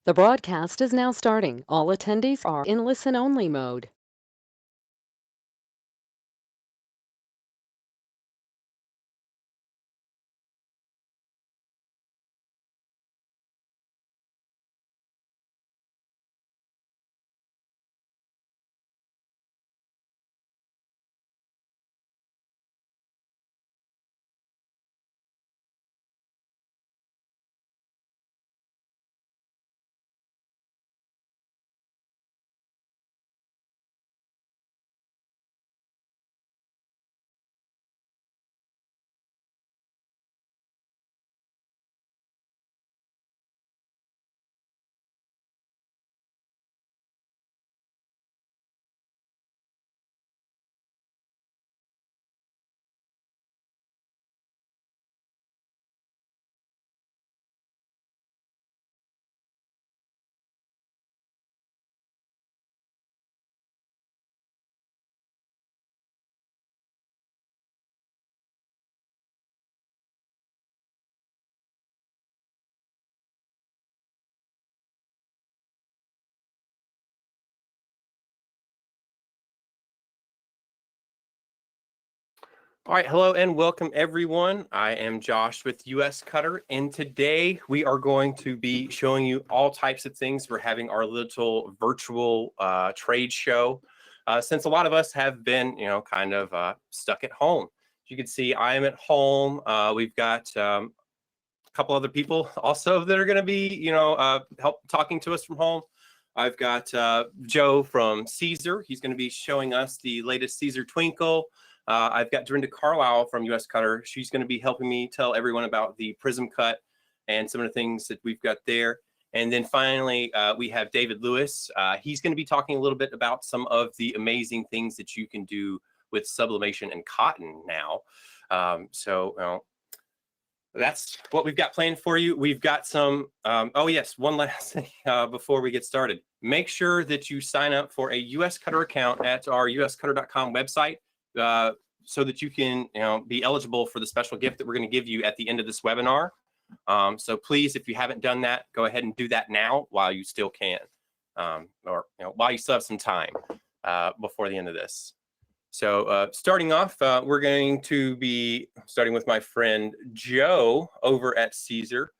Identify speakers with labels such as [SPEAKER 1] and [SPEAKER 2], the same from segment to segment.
[SPEAKER 1] The broadcast is now starting. All attendees are in listen-only mode.
[SPEAKER 2] All right, hello and welcome everyone. I am Josh with USCutter, and today we are going to be showing you all types of things. We're having our little virtual trade show. Since a lot of us have been, kind of stuck at home. As you can see, I am at home. We've got a couple other people also that are going to be, help talking to us from home. I've got Joe from Siser. He's going to be showing us the latest Siser Twinkle. I've got Dorinda from USCutter. She's going to be helping me tell everyone about the prism cut and some of the things that we've got there. And then finally, we have David Lewis. He's going to be talking a little bit about some of the amazing things that you can do with sublimation and cotton now. That's what we've got planned for you. We've got some, oh yes, one last thing before we get started. Make sure that you sign up for a USCutter account at our uscutter.com website. So that you can be eligible for the special gift that we're going to give you at the end of this webinar. So please, if you haven't done that, go ahead and do that now while you still can, or while you still have some time before the end of this. So starting off, we're going to be starting with my friend Joe over at Siser.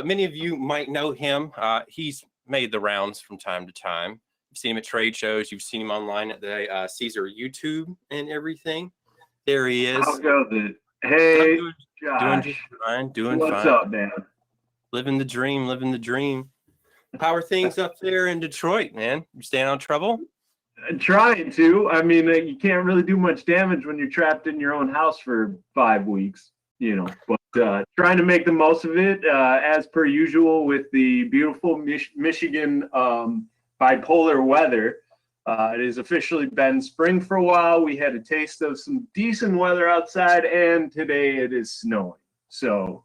[SPEAKER 2] Many of you might know him. He's made the rounds from time to time. You've seen him at trade shows. You've seen him online at the Siser YouTube and everything. There he is.
[SPEAKER 3] How goes it? Hey, Josh.
[SPEAKER 2] Doing fine. Doing
[SPEAKER 3] What's
[SPEAKER 2] fine.
[SPEAKER 3] up, man?
[SPEAKER 2] Living the dream. Living the dream. How are things up there in Detroit, man? You staying out of trouble?
[SPEAKER 3] Trying to. I mean, you can't really do much damage when you're trapped in your own house for 5 weeks, But trying to make the most of it, as per usual, with the beautiful Michigan bipolar weather. It has officially been spring for a while. We had a taste of some decent weather outside, and today it is snowing. So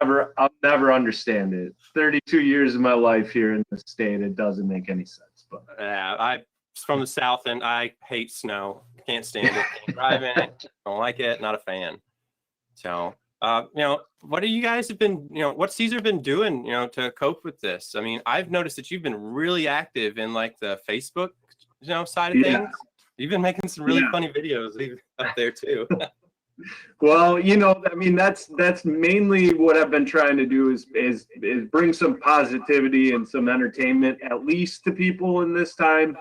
[SPEAKER 3] I'll never understand it. 32 years of my life here in the state, it doesn't make any sense. But
[SPEAKER 2] yeah, I'm from the South, and I hate snow. Can't stand it. Can't drive in it. Don't like it. Not a fan. So. What do you guys have been, what's Siser been doing, to cope with this? I mean, I've noticed that you've been really active in like the Facebook, side of things. You've been making some really funny videos up there too.
[SPEAKER 3] Well, I mean, that's mainly what I've been trying to do is bring some positivity and some entertainment, at least to people in this time.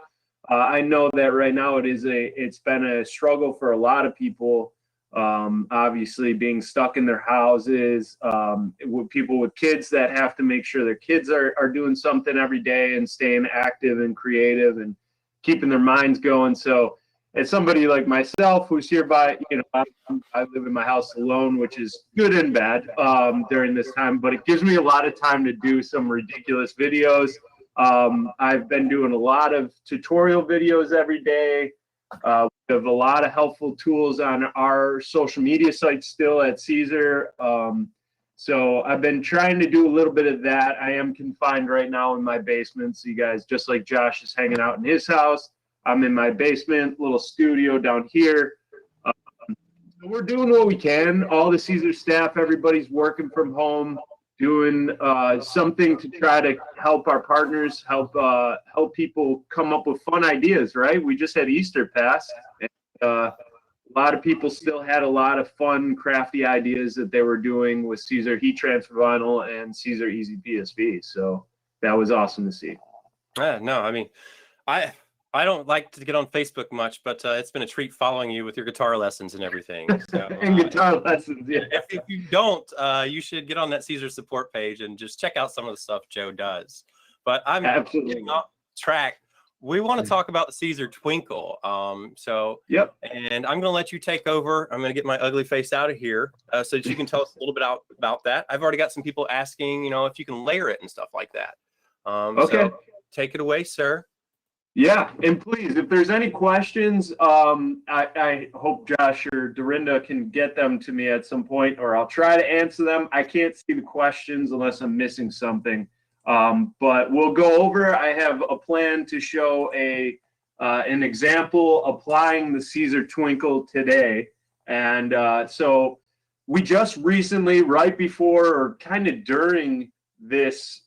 [SPEAKER 3] I know that right now it's been a struggle for a lot of people. Obviously being stuck in their houses, with people with kids that have to make sure their kids are doing something every day and staying active and creative and keeping their minds going. So as somebody like myself who's here by, I live in my house alone, which is good and bad during this time, but it gives me a lot of time to do some ridiculous videos. I've been doing a lot of tutorial videos every day. We have a lot of helpful tools on our social media site still at Siser. So I've been trying to do a little bit of that. I am confined right now in my basement. So you guys, just like Josh is hanging out in his house, I'm in my basement, little studio down here. So we're doing what we can. All the Siser staff, everybody's working from home. doing something to try to help our partners, help people come up with fun ideas, right? We just had Easter pass, and a lot of people still had a lot of fun, crafty ideas that they were doing with Siser heat transfer vinyl and Siser Easy PSV. So that was awesome to see.
[SPEAKER 2] No, I mean, I don't like to get on Facebook much, but it's been a treat following you with your guitar lessons and everything. So,
[SPEAKER 3] and guitar lessons, yeah.
[SPEAKER 2] If you don't, you should get on that Siser support page and just check out some of the stuff Joe does. But I'm
[SPEAKER 3] absolutely
[SPEAKER 2] getting off track. We want to talk about the Siser Twinkle.
[SPEAKER 3] Yep.
[SPEAKER 2] And I'm going to let you take over. I'm going to get my ugly face out of here so that you can tell us a little bit about that. I've already got some people asking, if you can layer it and stuff like that.
[SPEAKER 3] Okay.
[SPEAKER 2] So take it away, sir.
[SPEAKER 3] Yeah, and please, if there's any questions, I hope Josh or Dorinda can get them to me at some point, or I'll try to answer them. I can't see the questions unless I'm missing something, but we'll go over. I have a plan to show an example applying the Siser Twinkle today, and so we just recently, right before or kind of during this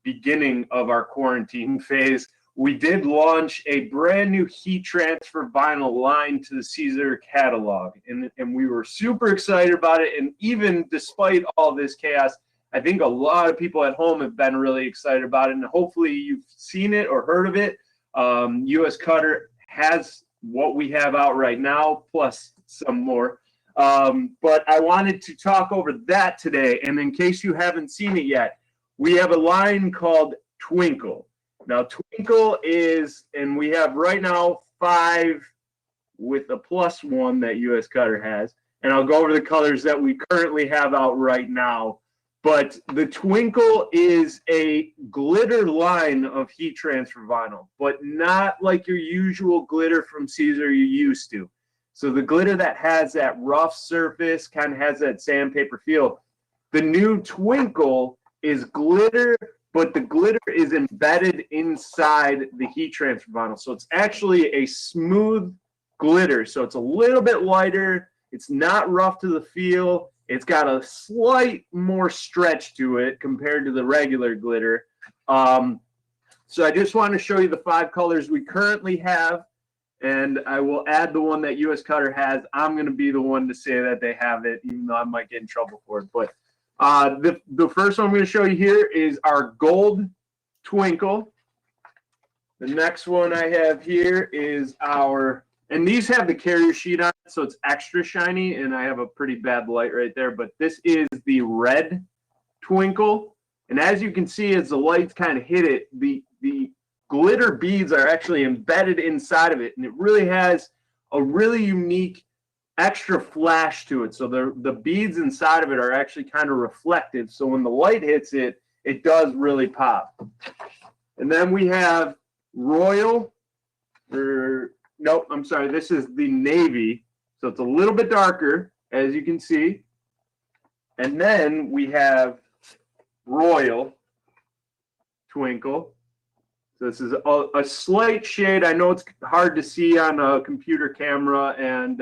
[SPEAKER 3] beginning of our quarantine phase, we did launch a brand new heat transfer vinyl line to the Siser catalog, and we were super excited about it. And even despite all this chaos, I think a lot of people at home have been really excited about it, and hopefully you've seen it or heard of it. USCutter has what we have out right now, plus some more. But I wanted to talk over that today, and in case you haven't seen it yet, we have a line called Twinkle. Now, Twinkle is, and we have right now 5 with a +1 that USCutter has. And I'll go over the colors that we currently have out right now. But the Twinkle is a glitter line of heat transfer vinyl, but not like your usual glitter from Siser you're used to. So the glitter that has that rough surface, kind of has that sandpaper feel. The new Twinkle is glitter, but the glitter is embedded inside the heat transfer vinyl. So it's actually a smooth glitter. So it's a little bit lighter. It's not rough to the feel. It's got a slight more stretch to it compared to the regular glitter. So I just want to show you the 5 colors we currently have, and I will add the one that USCutter has. I'm going to be the one to say that they have it, even though I might get in trouble for it. But the first one I'm going to show you here is our gold Twinkle. The next one I have here is our, and these have the carrier sheet on it, so it's extra shiny, and I have a pretty bad light right there, but this is the red Twinkle. And as you can see, as the lights kind of hit it, the glitter beads are actually embedded inside of it, and it really has a really unique extra flash to it. So the beads inside of it are actually kind of reflective. So when the light hits it, it does really pop. And then we have Royal, or nope, I'm sorry, this is the navy. So it's a little bit darker, as you can see. And then we have Royal Twinkle. So this is a slight shade. I know it's hard to see on a computer camera and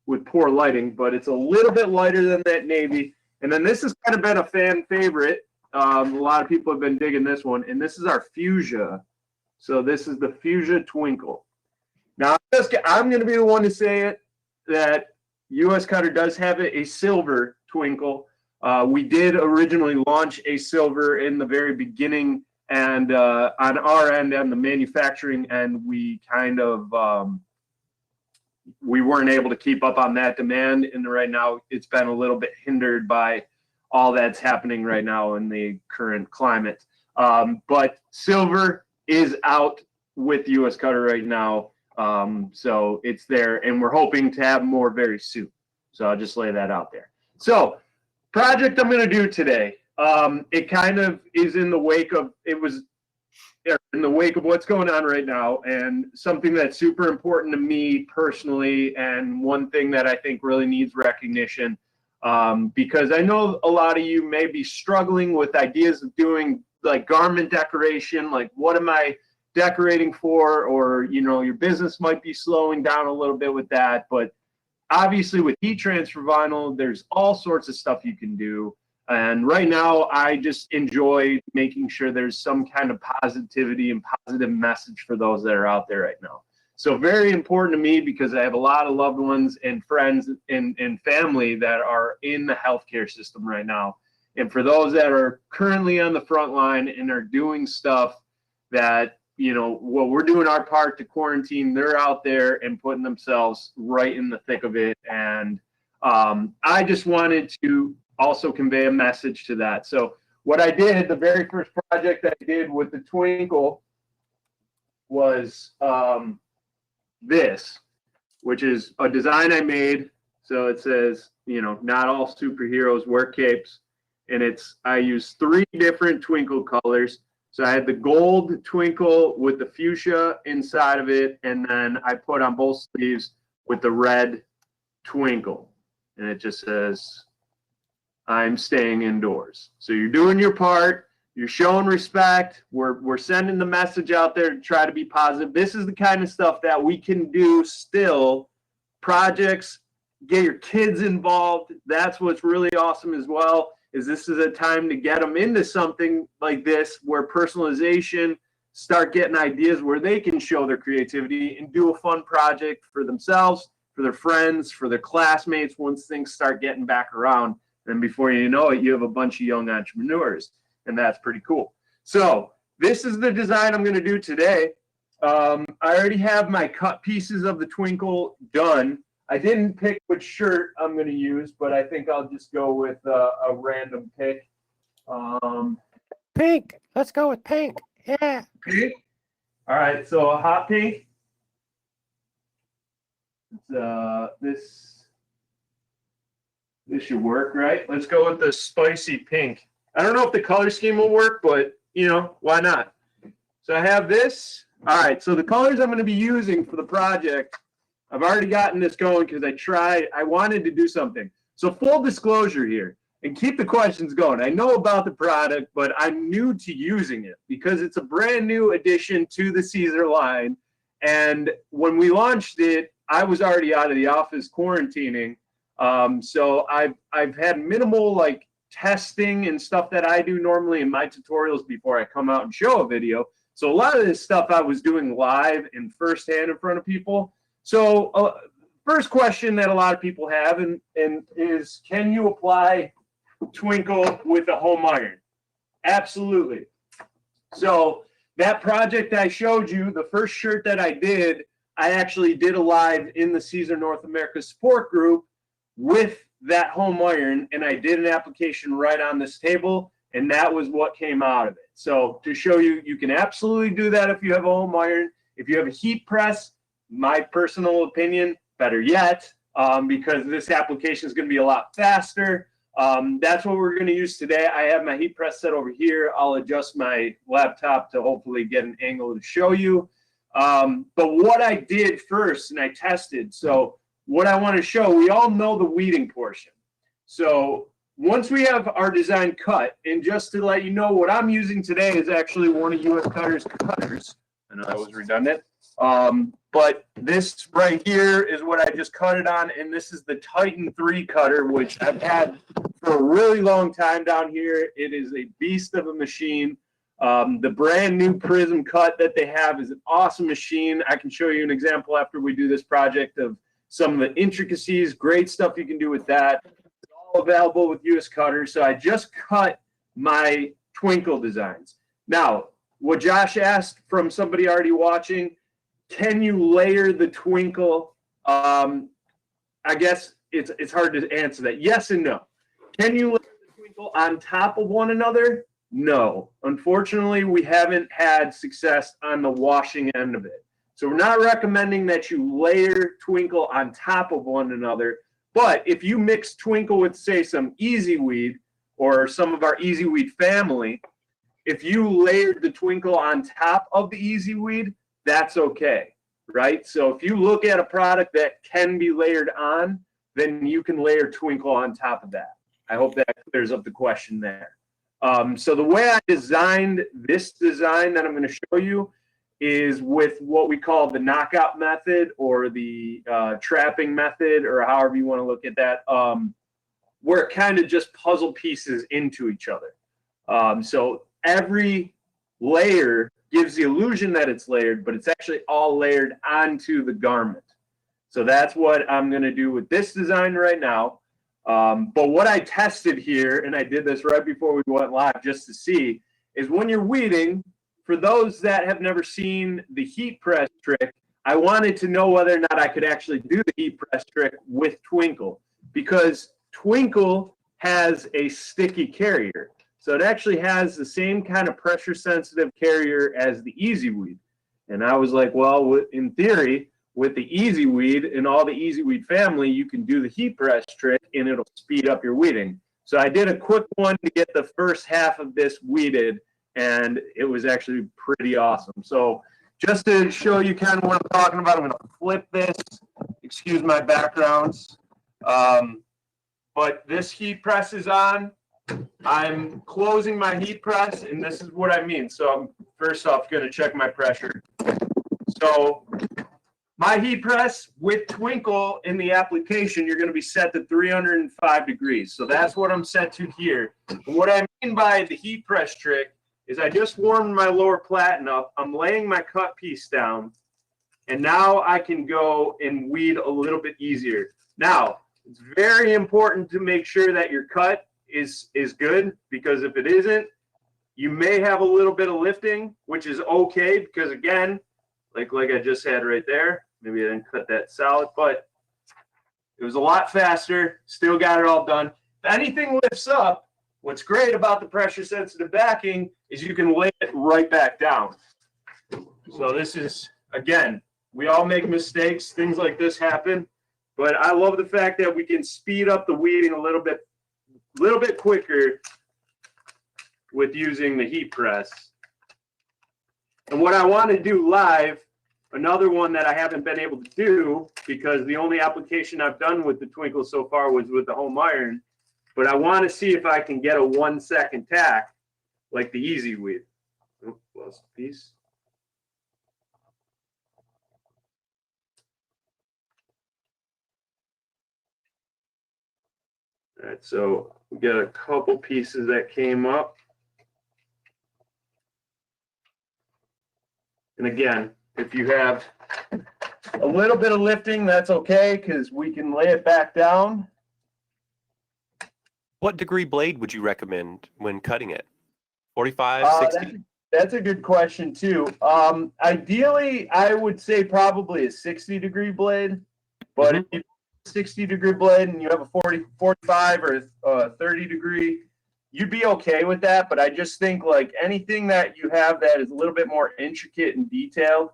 [SPEAKER 3] with poor lighting, but it's a little bit lighter than that navy. And then this has kind of been a fan favorite. A lot of people have been digging this one, and this is our Fuchsia. So this is the Fuchsia Twinkle. Now, I'm going to be the one to say it, that USCutter does have a silver Twinkle. We did originally launch a silver in the very beginning, and on our end, on the manufacturing end, we kind of we weren't able to keep up on that demand, and right now it's been a little bit hindered by all that's happening right now in the current climate. But silver is out with USCutter right now, so it's there, and we're hoping to have more very soon. So I'll just lay that out there. So project I'm going to do today, it kind of is in the wake of, in the wake of what's going on right now, and something that's super important to me personally, and one thing that I think really needs recognition, because I know a lot of you may be struggling with ideas of doing like garment decoration, like what am I decorating for, or your business might be slowing down a little bit with that. But obviously with heat transfer vinyl, there's all sorts of stuff you can do. And right now, I just enjoy making sure there's some kind of positivity and positive message for those that are out there right now. So very important to me because I have a lot of loved ones and friends and family that are in the healthcare system right now. And for those that are currently on the front line and are doing stuff that, you know, well, we're doing our part to quarantine, they're out there and putting themselves right in the thick of it. And I just wanted to also convey a message to that. So what I did, the very first project I did with the Twinkle was this, which is a design I made. So it says, you know, not all superheroes wear capes. And I used 3 different Twinkle colors. So I had the gold Twinkle with the fuchsia inside of it. And then I put on both sleeves with the red Twinkle. And it just says, I'm staying indoors. So you're doing your part. You're showing respect. We're sending the message out there to try to be positive. This is the kind of stuff that we can do still. Projects, get your kids involved. That's what's really awesome as well, is this is a time to get them into something like this where personalization, start getting ideas where they can show their creativity and do a fun project for themselves, for their friends, for their classmates once things start getting back around. And before you know it, you have a bunch of young entrepreneurs. And that's pretty cool. So this is the design I'm going to do today. I already have my cut pieces of the Twinkle done. I didn't pick which shirt I'm going to use, but I think I'll just go with a random pick.
[SPEAKER 4] Pink. Let's go with pink. Yeah.
[SPEAKER 3] Pink. All right. So a hot pink. This should work, right? Let's go with the spicy pink. I don't know if the color scheme will work, but, you know, why not? So I have this. All right, so the colors I'm going to be using for the project, I've already gotten this going because I wanted to do something. So full disclosure here, and keep the questions going. I know about the product, but I'm new to using it because it's a brand new addition to the Siser line. And when we launched it, I was already out of the office quarantining. So I've had minimal like testing and stuff that I do normally in my tutorials before I come out and show a video. So a lot of this stuff I was doing live and firsthand in front of people. So first question that a lot of people have and is, can you apply Twinkle with a home iron? Absolutely. So that project I showed you, the first shirt that I did, I actually did a live in the Siser North America support group with that home iron, and I did an application right on this table, and that was what came out of it. So to show you, you can absolutely do that if you have a home iron. If you have a heat press, my personal opinion, better yet, because this application is going to be a lot faster. That's what we're going to use today. I have my heat press set over here. I'll adjust my laptop to hopefully get an angle to show you. But what I did first, and I tested, so what I want to show, we all know the weeding portion. So once we have our design cut, and just to let you know, what I'm using today is actually one of USCutter's cutters. I know that was redundant. But this right here is what I just cut it on, and this is the Titan 3 cutter, which I've had for a really long time down here. It is a beast of a machine. The brand new Prism cut that they have is an awesome machine. I can show you an example after we do this project of some of the intricacies, great stuff you can do with that. It's all available with USCutter. So I just cut my Twinkle designs. Now, what Josh asked from somebody already watching, can you layer the Twinkle? I guess it's hard to answer that. Yes and no. Can you layer the Twinkle on top of one another? No. Unfortunately, we haven't had success on the washing end of it. So we're not recommending that you layer Twinkle on top of one another. But if you mix Twinkle with, say, some Easyweed or some of our Easyweed family, if you layered the Twinkle on top of the Easyweed, that's okay, right? So if you look at a product that can be layered on, then you can layer Twinkle on top of that. I hope that clears up the question there. So the way I designed this design that I'm going to show you is with what we call the knockout method or the trapping method, or however you want to look at that. where it kind of just puzzle pieces into each other. So every layer gives the illusion that it's layered, but it's actually all layered onto the garment. So that's what I'm going to do with this design right now. But what I tested here, and I did this right before we went live just to see, is when you're weeding, for those that have never seen the heat press trick, I wanted to know whether or not I could actually do the heat press trick with Twinkle, because Twinkle has a sticky carrier. So it actually has the same kind of pressure sensitive carrier as the Easyweed. And I was like, well, in theory, with the Easyweed and all the Easyweed family, you can do the heat press trick and it'll speed up your weeding. So I did a quick one to get the first half of this weeded, and it was actually pretty awesome. So just to show you kind of what I'm talking about, I'm going to flip this. Excuse my backgrounds. But this heat press is on. I'm closing my heat press, and this is what I mean. So I'm first off going to check my pressure. So my heat press with Twinkle in the application, you're going to be set to 305 degrees. So that's what I'm set to here. And what I mean by the heat press trick is I just warmed my lower platen up. I'm laying my cut piece down, and now I can go and weed a little bit easier. Now, it's very important to make sure that your cut is good, because if it isn't, you may have a little bit of lifting, which is okay, because again, like I just had right there, maybe I didn't cut that solid, but it was a lot faster, still got it all done. If anything lifts up, what's great about the pressure sensitive backing is you can lay it right back down. So this is, again, we all make mistakes, things like this happen, but I love the fact that we can speed up the weeding a little bit quicker with using the heat press. And what I want to do live, another one that I haven't been able to do, because the only application I've done with the Twinkle so far was with the home iron, but I want to see if I can get a 1 second tack like the Easyweed. Oh, lost a piece. All right, so we got a couple pieces that came up. And again, if you have a little bit of lifting, that's okay, because we can lay it back down.
[SPEAKER 2] What degree blade would you recommend when cutting it? 45, 60?
[SPEAKER 3] That's a good question too. Ideally, I would say probably a 60-degree blade, but if you 60-degree blade and you have a 45 or a 30-degree, you'd be okay with that. But I just think like anything that you have that is a little bit more intricate and detailed,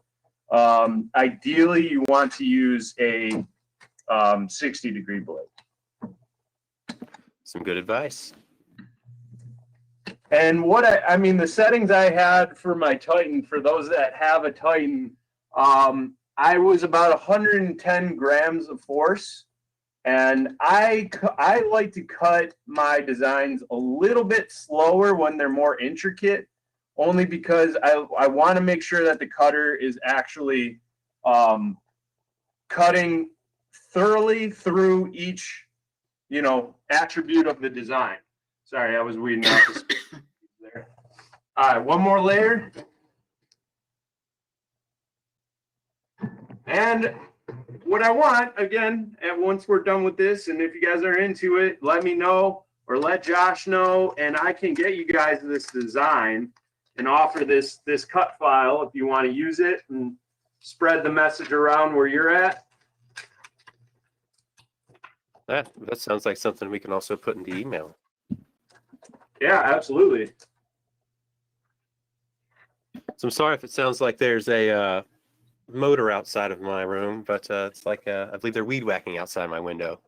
[SPEAKER 3] ideally you want to use a 60-degree blade.
[SPEAKER 2] Some good advice.
[SPEAKER 3] And what I mean, the settings I had for my Titan, for those that have a Titan, I was about 110 grams of force, and I like to cut my designs a little bit slower when they're more intricate, only because I want to make sure that the cutter is actually cutting thoroughly through each, attribute of the design. Sorry, I was weeding out the space there. All right, one more layer. And what I want, again, once we're done with this, and if you guys are into it, let me know or let Josh know, and I can get you guys this design and offer this cut file if you want to use it and spread the message around where you're at.
[SPEAKER 2] That sounds like something we can also put in the email.
[SPEAKER 3] Yeah, absolutely.
[SPEAKER 2] So I'm sorry if it sounds like there's a motor outside of my room, but it's like I believe they're weed whacking outside my window.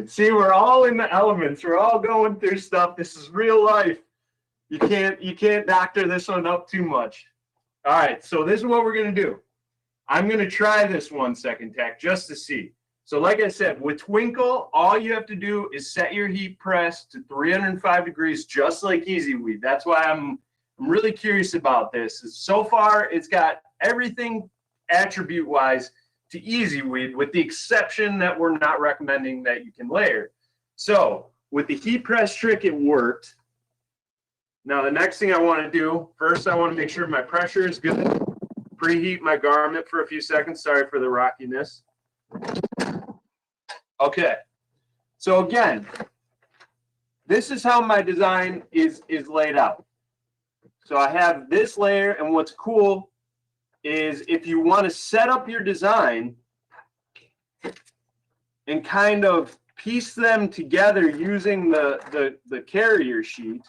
[SPEAKER 3] See, we're all in the elements. We're all going through stuff. This is real life. You can't doctor this one up too much. All right, so this is what we're gonna do. I'm gonna try this 1 second tack just to see. So like I said, with Twinkle, all you have to do is set your heat press to 305 degrees, just like Easyweed. That's why I'm really curious about this. So far, it's got everything attribute-wise to Easyweed, with the exception that we're not recommending that you can layer. So with the heat press trick, it worked. Now the next thing I want to do, first I want to make sure my pressure is good. Preheat my garment for a few seconds. Sorry for the rockiness. Okay. So again, this is how my design is laid out. So I have this layer, and what's cool is if you want to set up your design and kind of piece them together using the carrier sheet.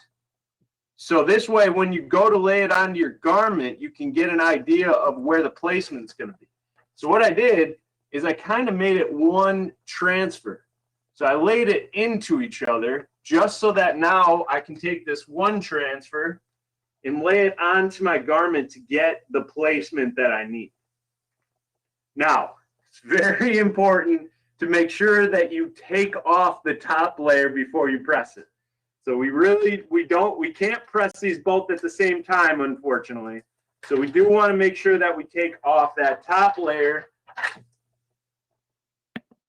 [SPEAKER 3] So this way, when you go to lay it onto your garment, you can get an idea of where the placement's going to be. So what I did is I kind of made it one transfer. So I laid it into each other just so that now I can take this one transfer and lay it onto my garment to get the placement that I need. Now, it's very important to make sure that you take off the top layer before you press it. So we can't press these both at the same time, unfortunately. So we do want to make sure that we take off that top layer.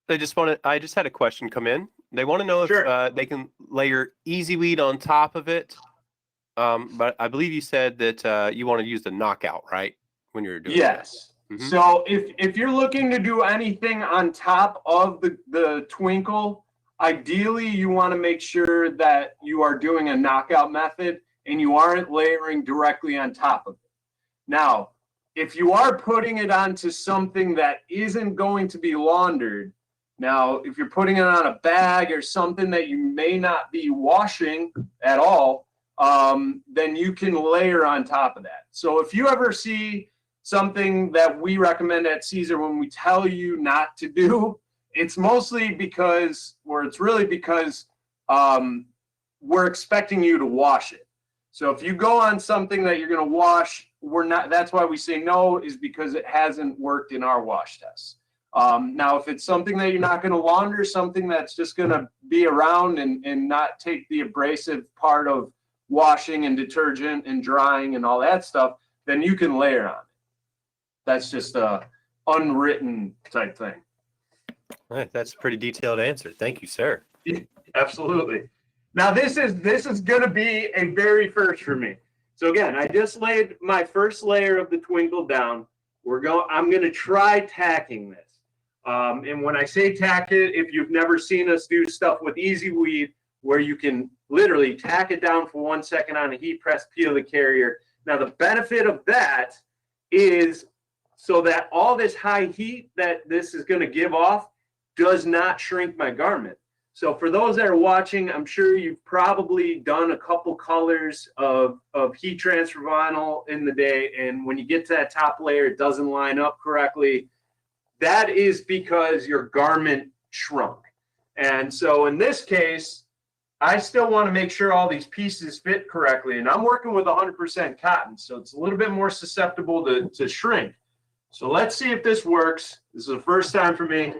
[SPEAKER 2] I just had a question come in. They want to know if they can layer Easyweed on top of it. But I believe you said that you want to use the knockout, right? When you're doing
[SPEAKER 3] yes.
[SPEAKER 2] Mm-hmm.
[SPEAKER 3] So if you're looking to do anything on top of the Twinkle, ideally you want to make sure that you are doing a knockout method and you aren't layering directly on top of it. Now, if you are putting it onto something that isn't going to be laundered, now if you're putting it on a bag or something that you may not be washing at all, then you can layer on top of that. So if you ever see something that we recommend at Siser when we tell you not to do, it's mostly because, or it's really because we're expecting you to wash it. So if you go on something that you're going to wash, that's why we say no, is because it hasn't worked in our wash tests. Now, if it's something that you're not going to launder, something that's just going to be around and not take the abrasive part of washing and detergent and drying and all that stuff, then you can layer on it. That's just a unwritten type thing.
[SPEAKER 2] All right, that's a pretty detailed answer. Thank you, sir.
[SPEAKER 3] Yeah, absolutely. Now this is going to be a very first for me. So again, I just laid my first layer of the Twinkle down. I'm going to try tacking this. And when I say tack it, if you've never seen us do stuff with Easyweed, where you can literally tack it down for 1 second on a heat press, peel the carrier. Now the benefit of that is so that all this high heat that this is going to give off does not shrink my garment. So for those that are watching, I'm sure you've probably done a couple colors of heat transfer vinyl in the day, and when you get to that top layer, it doesn't line up correctly. That is because your garment shrunk. And so in this case, I still want to make sure all these pieces fit correctly, and I'm working with 100% cotton, so it's a little bit more susceptible to shrink. So let's see if this works. This is the first time for me.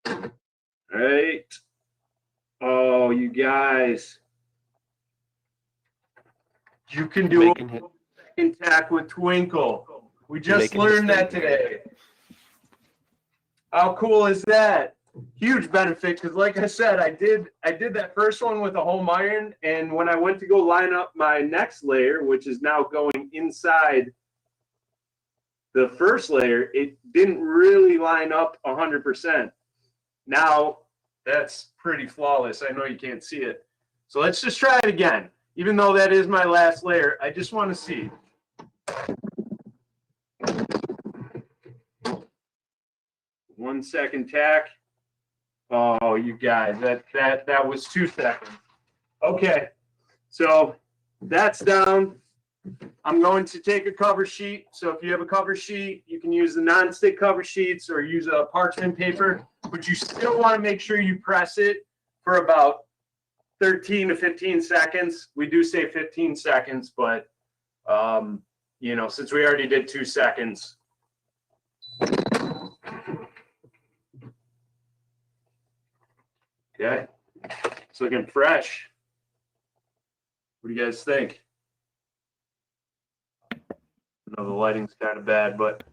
[SPEAKER 3] All right. Oh, you guys. You can do a tack with Twinkle. We just learned that today. How cool is that? Huge benefit, because like I said, I did that first one with a home iron, and when I went to go line up my next layer, which is now going inside the first layer, it didn't really line up 100%. Now that's pretty flawless. I know you can't see it. So let's just try it again. Even though that is my last layer, I just want to see. 1 second tack. Oh, you guys, that was 2 seconds. Okay, so that's down. I'm going to take a cover sheet. So if you have a cover sheet, you can use the non-stick cover sheets or use a parchment paper, but you still want to make sure you press it for about 13 to 15 seconds. We do say 15 seconds, but you know, since we already did 2 seconds. Okay, it's looking fresh. What do you guys think? I know the lighting's kind of bad, but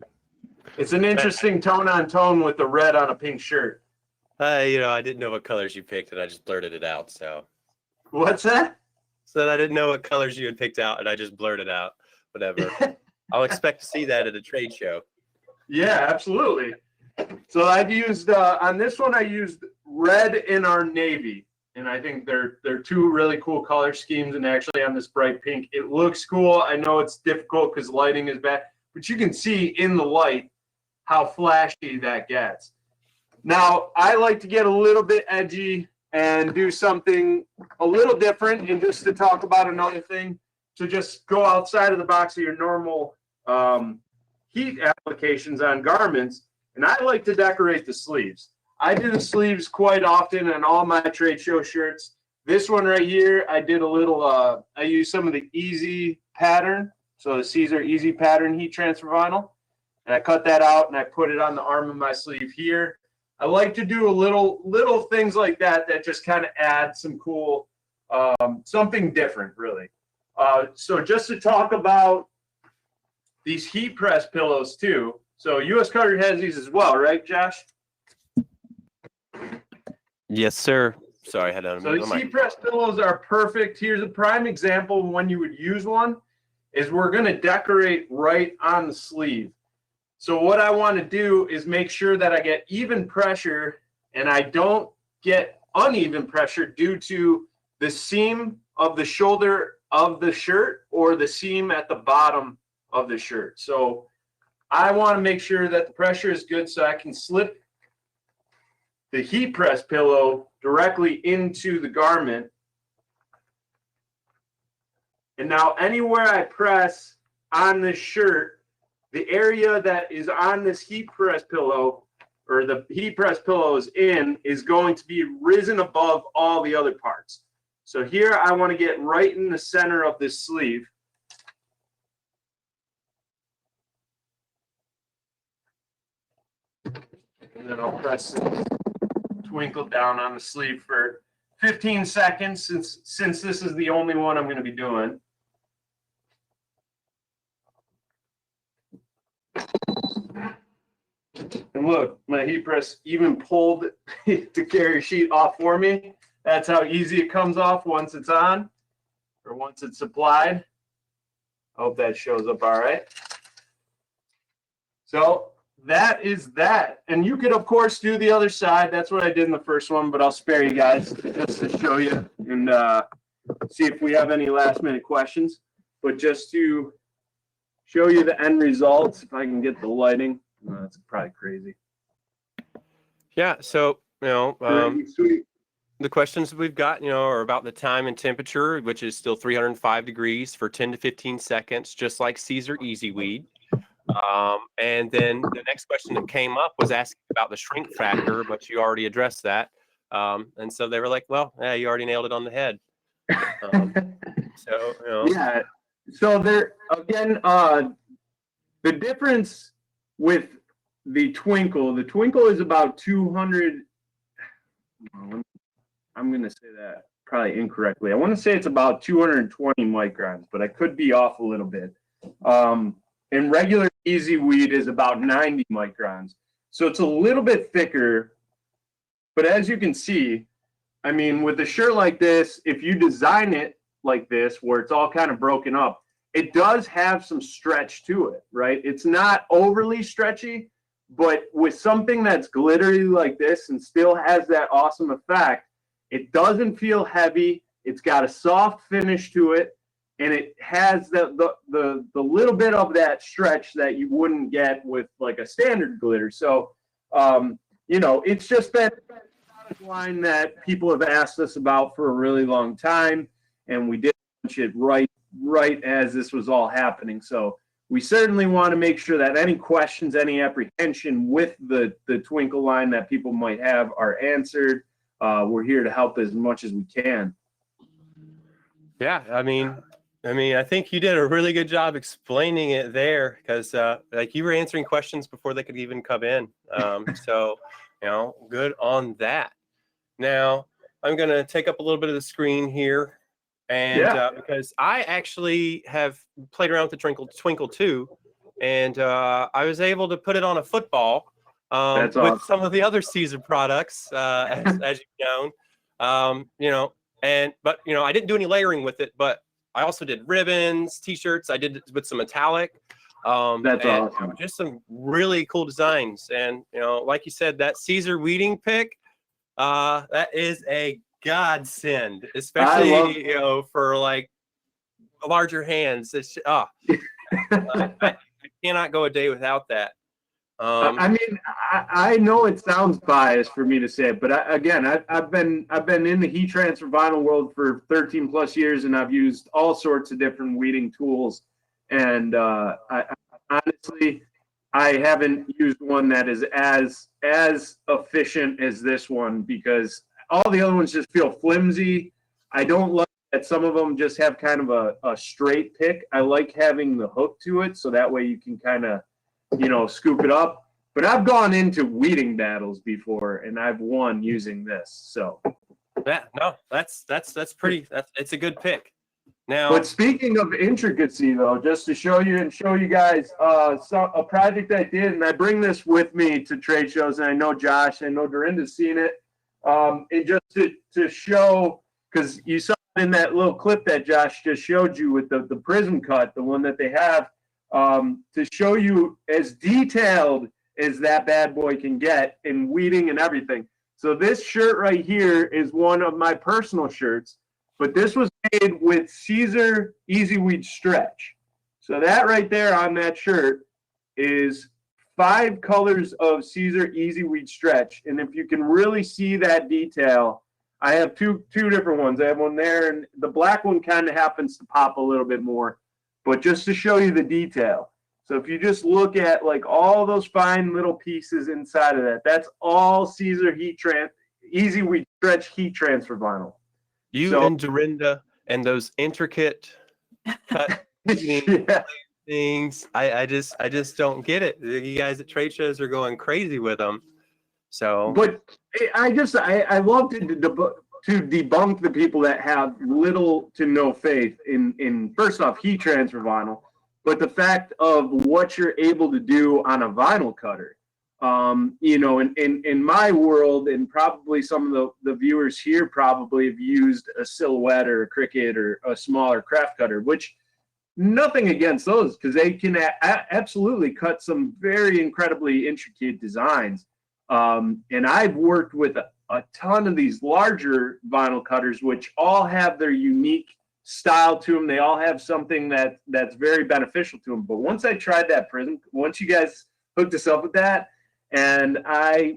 [SPEAKER 3] it's an interesting tone on tone with the red on a pink shirt.
[SPEAKER 2] I didn't know what colors you picked, and I just blurted it out. So
[SPEAKER 3] What's that?
[SPEAKER 2] said I didn't know what colors you had picked out, and I just blurted out whatever. I'll expect to see that at a trade show.
[SPEAKER 3] Yeah, absolutely. So I've used on this one, I used red and our navy, and I think they're two really cool color schemes. And actually, on this bright pink, it looks cool. I know it's difficult because lighting is bad, but you can see in the light how flashy that gets. Now, I like to get a little bit edgy and do something a little different, and just to talk about another thing, to just go outside of the box of your normal heat applications on garments. And I like to decorate the sleeves. I do the sleeves quite often on all my trade show shirts. This one right here, I did a little, I used some of the Easy pattern, so the Siser Easy pattern heat transfer vinyl. And I cut that out and I put it on the arm of my sleeve here. I like to do a little things like that that just kind of add some cool, something different, really. So just to talk about these heat press pillows too. So USCutter has these as well, right, Josh?
[SPEAKER 2] Yes, sir. Sorry, I had to.
[SPEAKER 3] So these heat press pillows are perfect. Here's a prime example of when you would use one. Is we're going to decorate right on the sleeve. So what I want to do is make sure that I get even pressure and I don't get uneven pressure due to the seam of the shoulder of the shirt or the seam at the bottom of the shirt. So I want to make sure that the pressure is good so I can slip the heat press pillow directly into the garment. And now anywhere I press on this shirt, the area that is on this heat press pillow or the heat press pillow is in is going to be risen above all the other parts. So here I want to get right in the center of this sleeve. And then I'll press the Twinkle down on the sleeve for 15 seconds since this is the only one I'm going to be doing. And look, my heat press even pulled to carry sheet off for me. That's how easy it comes off once it's on or once it's applied. I hope that shows up all right. So that is that. And you could, of course, do the other side. That's what I did in the first one, but I'll spare you guys just to show you and see if we have any last minute questions. But just to show you the end results, if I can get the lighting. That's probably crazy.
[SPEAKER 2] Yeah, so, the questions we've got, are about the time and temperature, which is still 305 degrees for 10 to 15 seconds, just like Siser Easyweed. And then the next question that came up was asking about the shrink factor, but you already addressed that. And so they were like, well, yeah, you already nailed it on the head.
[SPEAKER 3] Yeah. So there, again, the difference with the Twinkle is about 200. I'm going to say that probably incorrectly. I want to say it's about 220 microns, but I could be off a little bit. And regular Easyweed is about 90 microns. So it's a little bit thicker. But as you can see, I mean, with a shirt like this, if you design it like this, where it's all kind of broken up, it does have some stretch to it, right? It's not overly stretchy, but with something that's glittery like this and still has that awesome effect, it doesn't feel heavy. It's got a soft finish to it, and it has the little bit of that stretch that you wouldn't get with like a standard glitter. So, it's just been a product line that people have asked us about for a really long time, and we did launch it right as this was all happening. So we certainly want to make sure that any questions, any apprehension with the Twinkle line that people might have are answered. We're here to help as much as we can.
[SPEAKER 2] Yeah, I mean, I think you did a really good job explaining it there because like you were answering questions before they could even come in. So, good on that. Now, I'm going to take up a little bit of the screen here. And because I actually have played around with the Twinkle too, and I was able to put it on a football
[SPEAKER 3] That's
[SPEAKER 2] with
[SPEAKER 3] awesome.
[SPEAKER 2] some of the other Siser products, as you've known. But I didn't do any layering with it, but I also did ribbons, t-shirts. I did it with some metallic.
[SPEAKER 3] That's awesome.
[SPEAKER 2] Just some really cool designs. And like you said, that Siser weeding pick, that is a godsend, especially for like larger hands. It's I cannot go a day without that.
[SPEAKER 3] I mean, I know it sounds biased for me to say it, but I've been in the heat transfer vinyl world for 13 plus years, and I've used all sorts of different weeding tools. And honestly, I haven't used one that is as efficient as this one, because all the other ones just feel flimsy. I don't like that some of them just have kind of a straight pick. I like having the hook to it, so that way you can kind of scoop it up. But I've gone into weeding battles before, and I've won using this. So
[SPEAKER 2] yeah, no, that's pretty. It's a good pick. Now,
[SPEAKER 3] but speaking of intricacy, though, just to show you guys a project I did, and I bring this with me to trade shows, and I know Dorinda's seen it, and just to show, because you saw it in that little clip that Josh just showed you with the prism cut, the one that they have, to show you as detailed as that bad boy can get in weeding and everything. So this shirt right here is one of my personal shirts, but this was made with Siser Easyweed Stretch. So that right there on that shirt is 5 colors of Siser Easyweed Stretch. And if you can really see that detail, I have two different ones. I have one there, and the black one kind of happens to pop a little bit more. But just to show you the detail. So if you just look at like all those fine little pieces inside of that, that's all Siser Easyweed Stretch heat transfer vinyl.
[SPEAKER 2] And Dorinda and those intricate cut things, I just don't get it. You guys at trade shows are going crazy with them. So,
[SPEAKER 3] but I love to debunk the people that have little to no faith in first off heat transfer vinyl, but the fact of what you're able to do on a vinyl cutter. In my world, and probably some of the viewers here probably have used a Silhouette or a Cricut or a smaller craft cutter, which nothing against those, because they can absolutely cut some very incredibly intricate designs. And I've worked with a ton of these larger vinyl cutters, which all have their unique style to them. They all have something that's very beneficial to them. But once I tried that prism, once you guys hooked us up with that, and I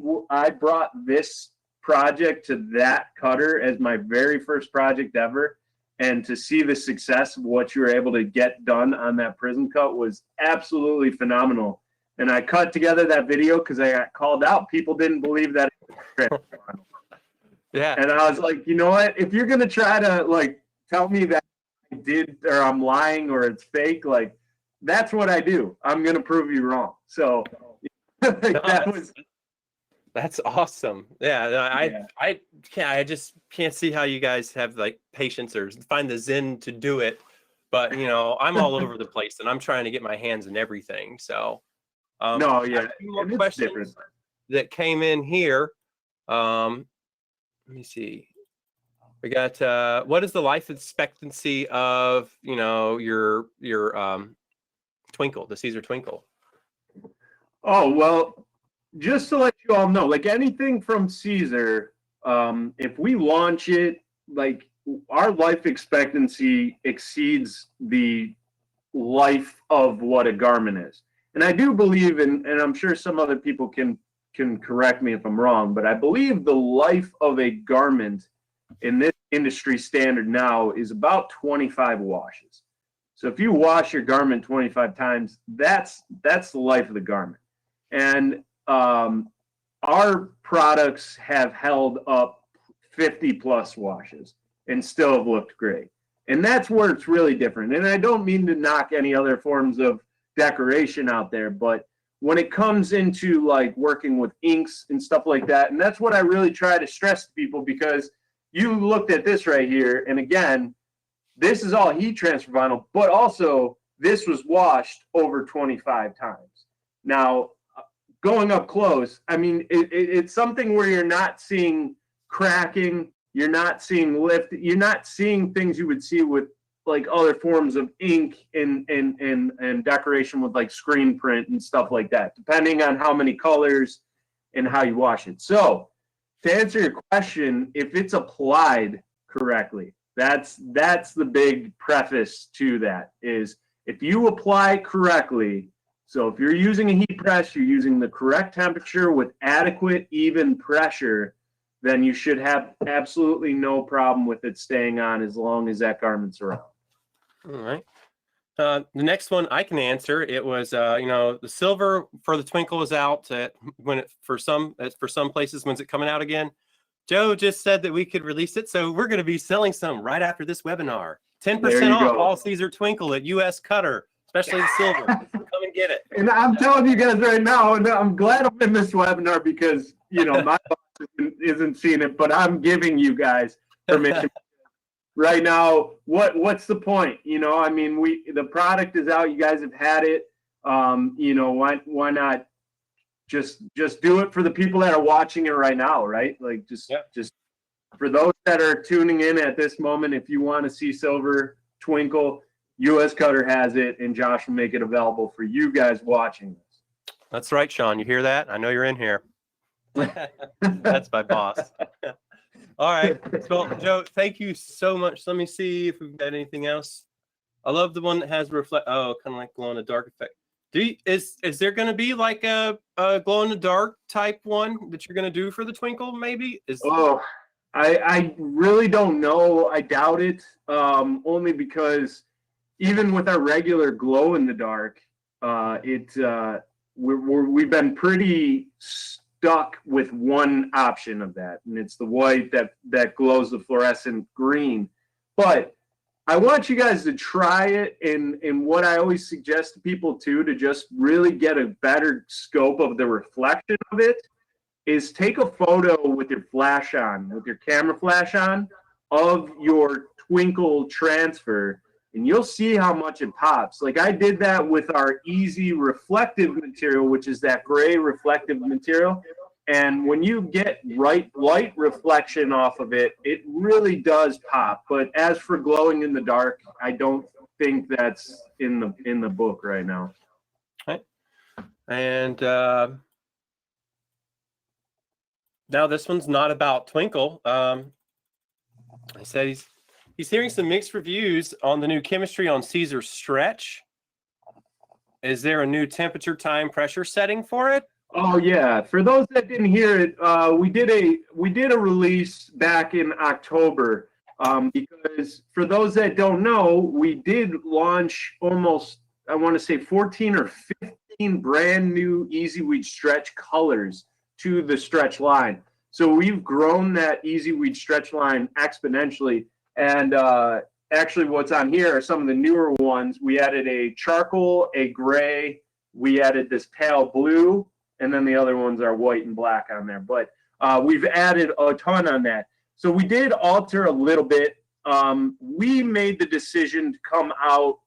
[SPEAKER 3] brought this project to that cutter as my very first project ever, and to see the success of what you were able to get done on that prism cut was absolutely phenomenal. And I cut together that video because I got called out. People didn't believe that.
[SPEAKER 2] Yeah.
[SPEAKER 3] And I was like, you know what? If you're gonna try to like tell me that I did or I'm lying or it's fake, like that's what I do. I'm gonna prove you wrong. So
[SPEAKER 2] that's awesome. Yeah, I just can't see how you guys have like patience or find the zen to do it. But I'm all over the place and I'm trying to get my hands in everything. So
[SPEAKER 3] a few
[SPEAKER 2] more questions that came in here. Let me see. We got what is the life expectancy of your Twinkle, the Siser Twinkle?
[SPEAKER 3] Oh, well, just to let you all know, like anything from Siser, if we launch it, like our life expectancy exceeds the life of what a garment is. And I do believe and I'm sure some other people can correct me if I'm wrong, but I believe the life of a garment in this industry standard now is about 25 washes. So if you wash your garment 25 times, that's the life of the garment. And our products have held up 50 plus washes and still have looked great. And that's where it's really different. And I don't mean to knock any other forms of decoration out there, but when it comes into like working with inks and stuff like that, and that's what I really try to stress to people, because you looked at this right here, and again, this is all heat transfer vinyl, but also this was washed over 25 times. Now, going up close, I mean, it's something where you're not seeing cracking, you're not seeing lift, you're not seeing things you would see with like other forms of ink and decoration with like screen print and stuff like that, depending on how many colors and how you wash it. So to answer your question, if it's applied correctly, that's the big preface to that is if you apply correctly. So if you're using a heat press, you're using the correct temperature with adequate, even pressure, then you should have absolutely no problem with it staying on as long as that garment's around.
[SPEAKER 2] All right. The next one I can answer. It was, the silver for the Twinkle is out for some places. When's it coming out again? Joe just said that we could release it, so we're going to be selling some right after this webinar. 10% off all Siser Twinkle at USCutter, especially the silver. Come and get it.
[SPEAKER 3] And I'm telling you guys right now, and I'm glad I'm in this webinar because my boss isn't seeing it, but I'm giving you guys permission. Right now, what's the point? I mean, the product is out. You guys have had it. Why not just do it for the people that are watching it right now, right? Like just for those that are tuning in at this moment, if you want to see silver Twinkle, USCutter has it, and Josh will make it available for you guys watching this.
[SPEAKER 2] That's right, Sean. You hear that? I know you're in here. That's my boss. All right. So, Joe, thank you so much. Let me see if we've got anything else. I love the one that has kind of like glow in the dark effect. Is there going to be like a glow in the dark type one that you're going to do for the Twinkle? Maybe.
[SPEAKER 3] I really don't know. I doubt it. Only because even with our regular glow in the dark, we've been pretty stuck with one option of that, and it's the white that glows the fluorescent green. But I want you guys to try it, and what I always suggest to people too, to just really get a better scope of the reflection of it, is take a photo with your flash on, with your camera flash on, of your Twinkle transfer, and you'll see how much it pops. Like I did that with our Easy reflective material, which is that gray reflective material. And when you get light reflection off of it, it really does pop. But as for glowing in the dark, I don't think that's in the book right now.
[SPEAKER 2] Okay. And now this one's not about Twinkle. I said he's hearing some mixed reviews on the new chemistry on Siser Stretch. Is there a new temperature, time, pressure setting for it?
[SPEAKER 3] Oh yeah. For those that didn't hear it, we did a release back in October. Because for those that don't know, we did launch almost, I want to say 14 or 15 brand new Easyweed Stretch colors to the Stretch line. So we've grown that Easyweed Stretch line exponentially. And actually what's on here are some of the newer ones. We added a charcoal, a gray, we added this pale blue, and then the other ones are white and black on there. But we've added a ton on that. So we did alter a little bit. We made the decision to come out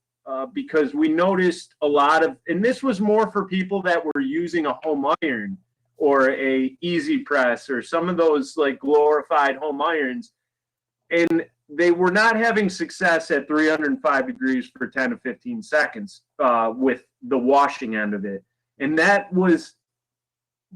[SPEAKER 3] because we noticed a lot of, and this was more for people that were using a home iron or a easy press or some of those like glorified home irons, and they were not having success at 305 degrees for 10 to 15 seconds with the washing end of it. And that was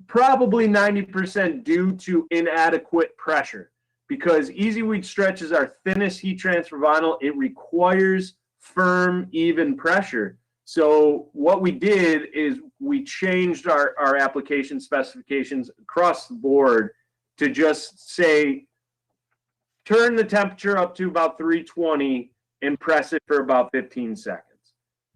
[SPEAKER 3] probably 90% due to inadequate pressure, because Easyweed Stretch is our thinnest heat transfer vinyl. It requires firm, even pressure. So what we did is we changed our application specifications across the board to just say, turn the temperature up to about 320 and press it for about 15 seconds.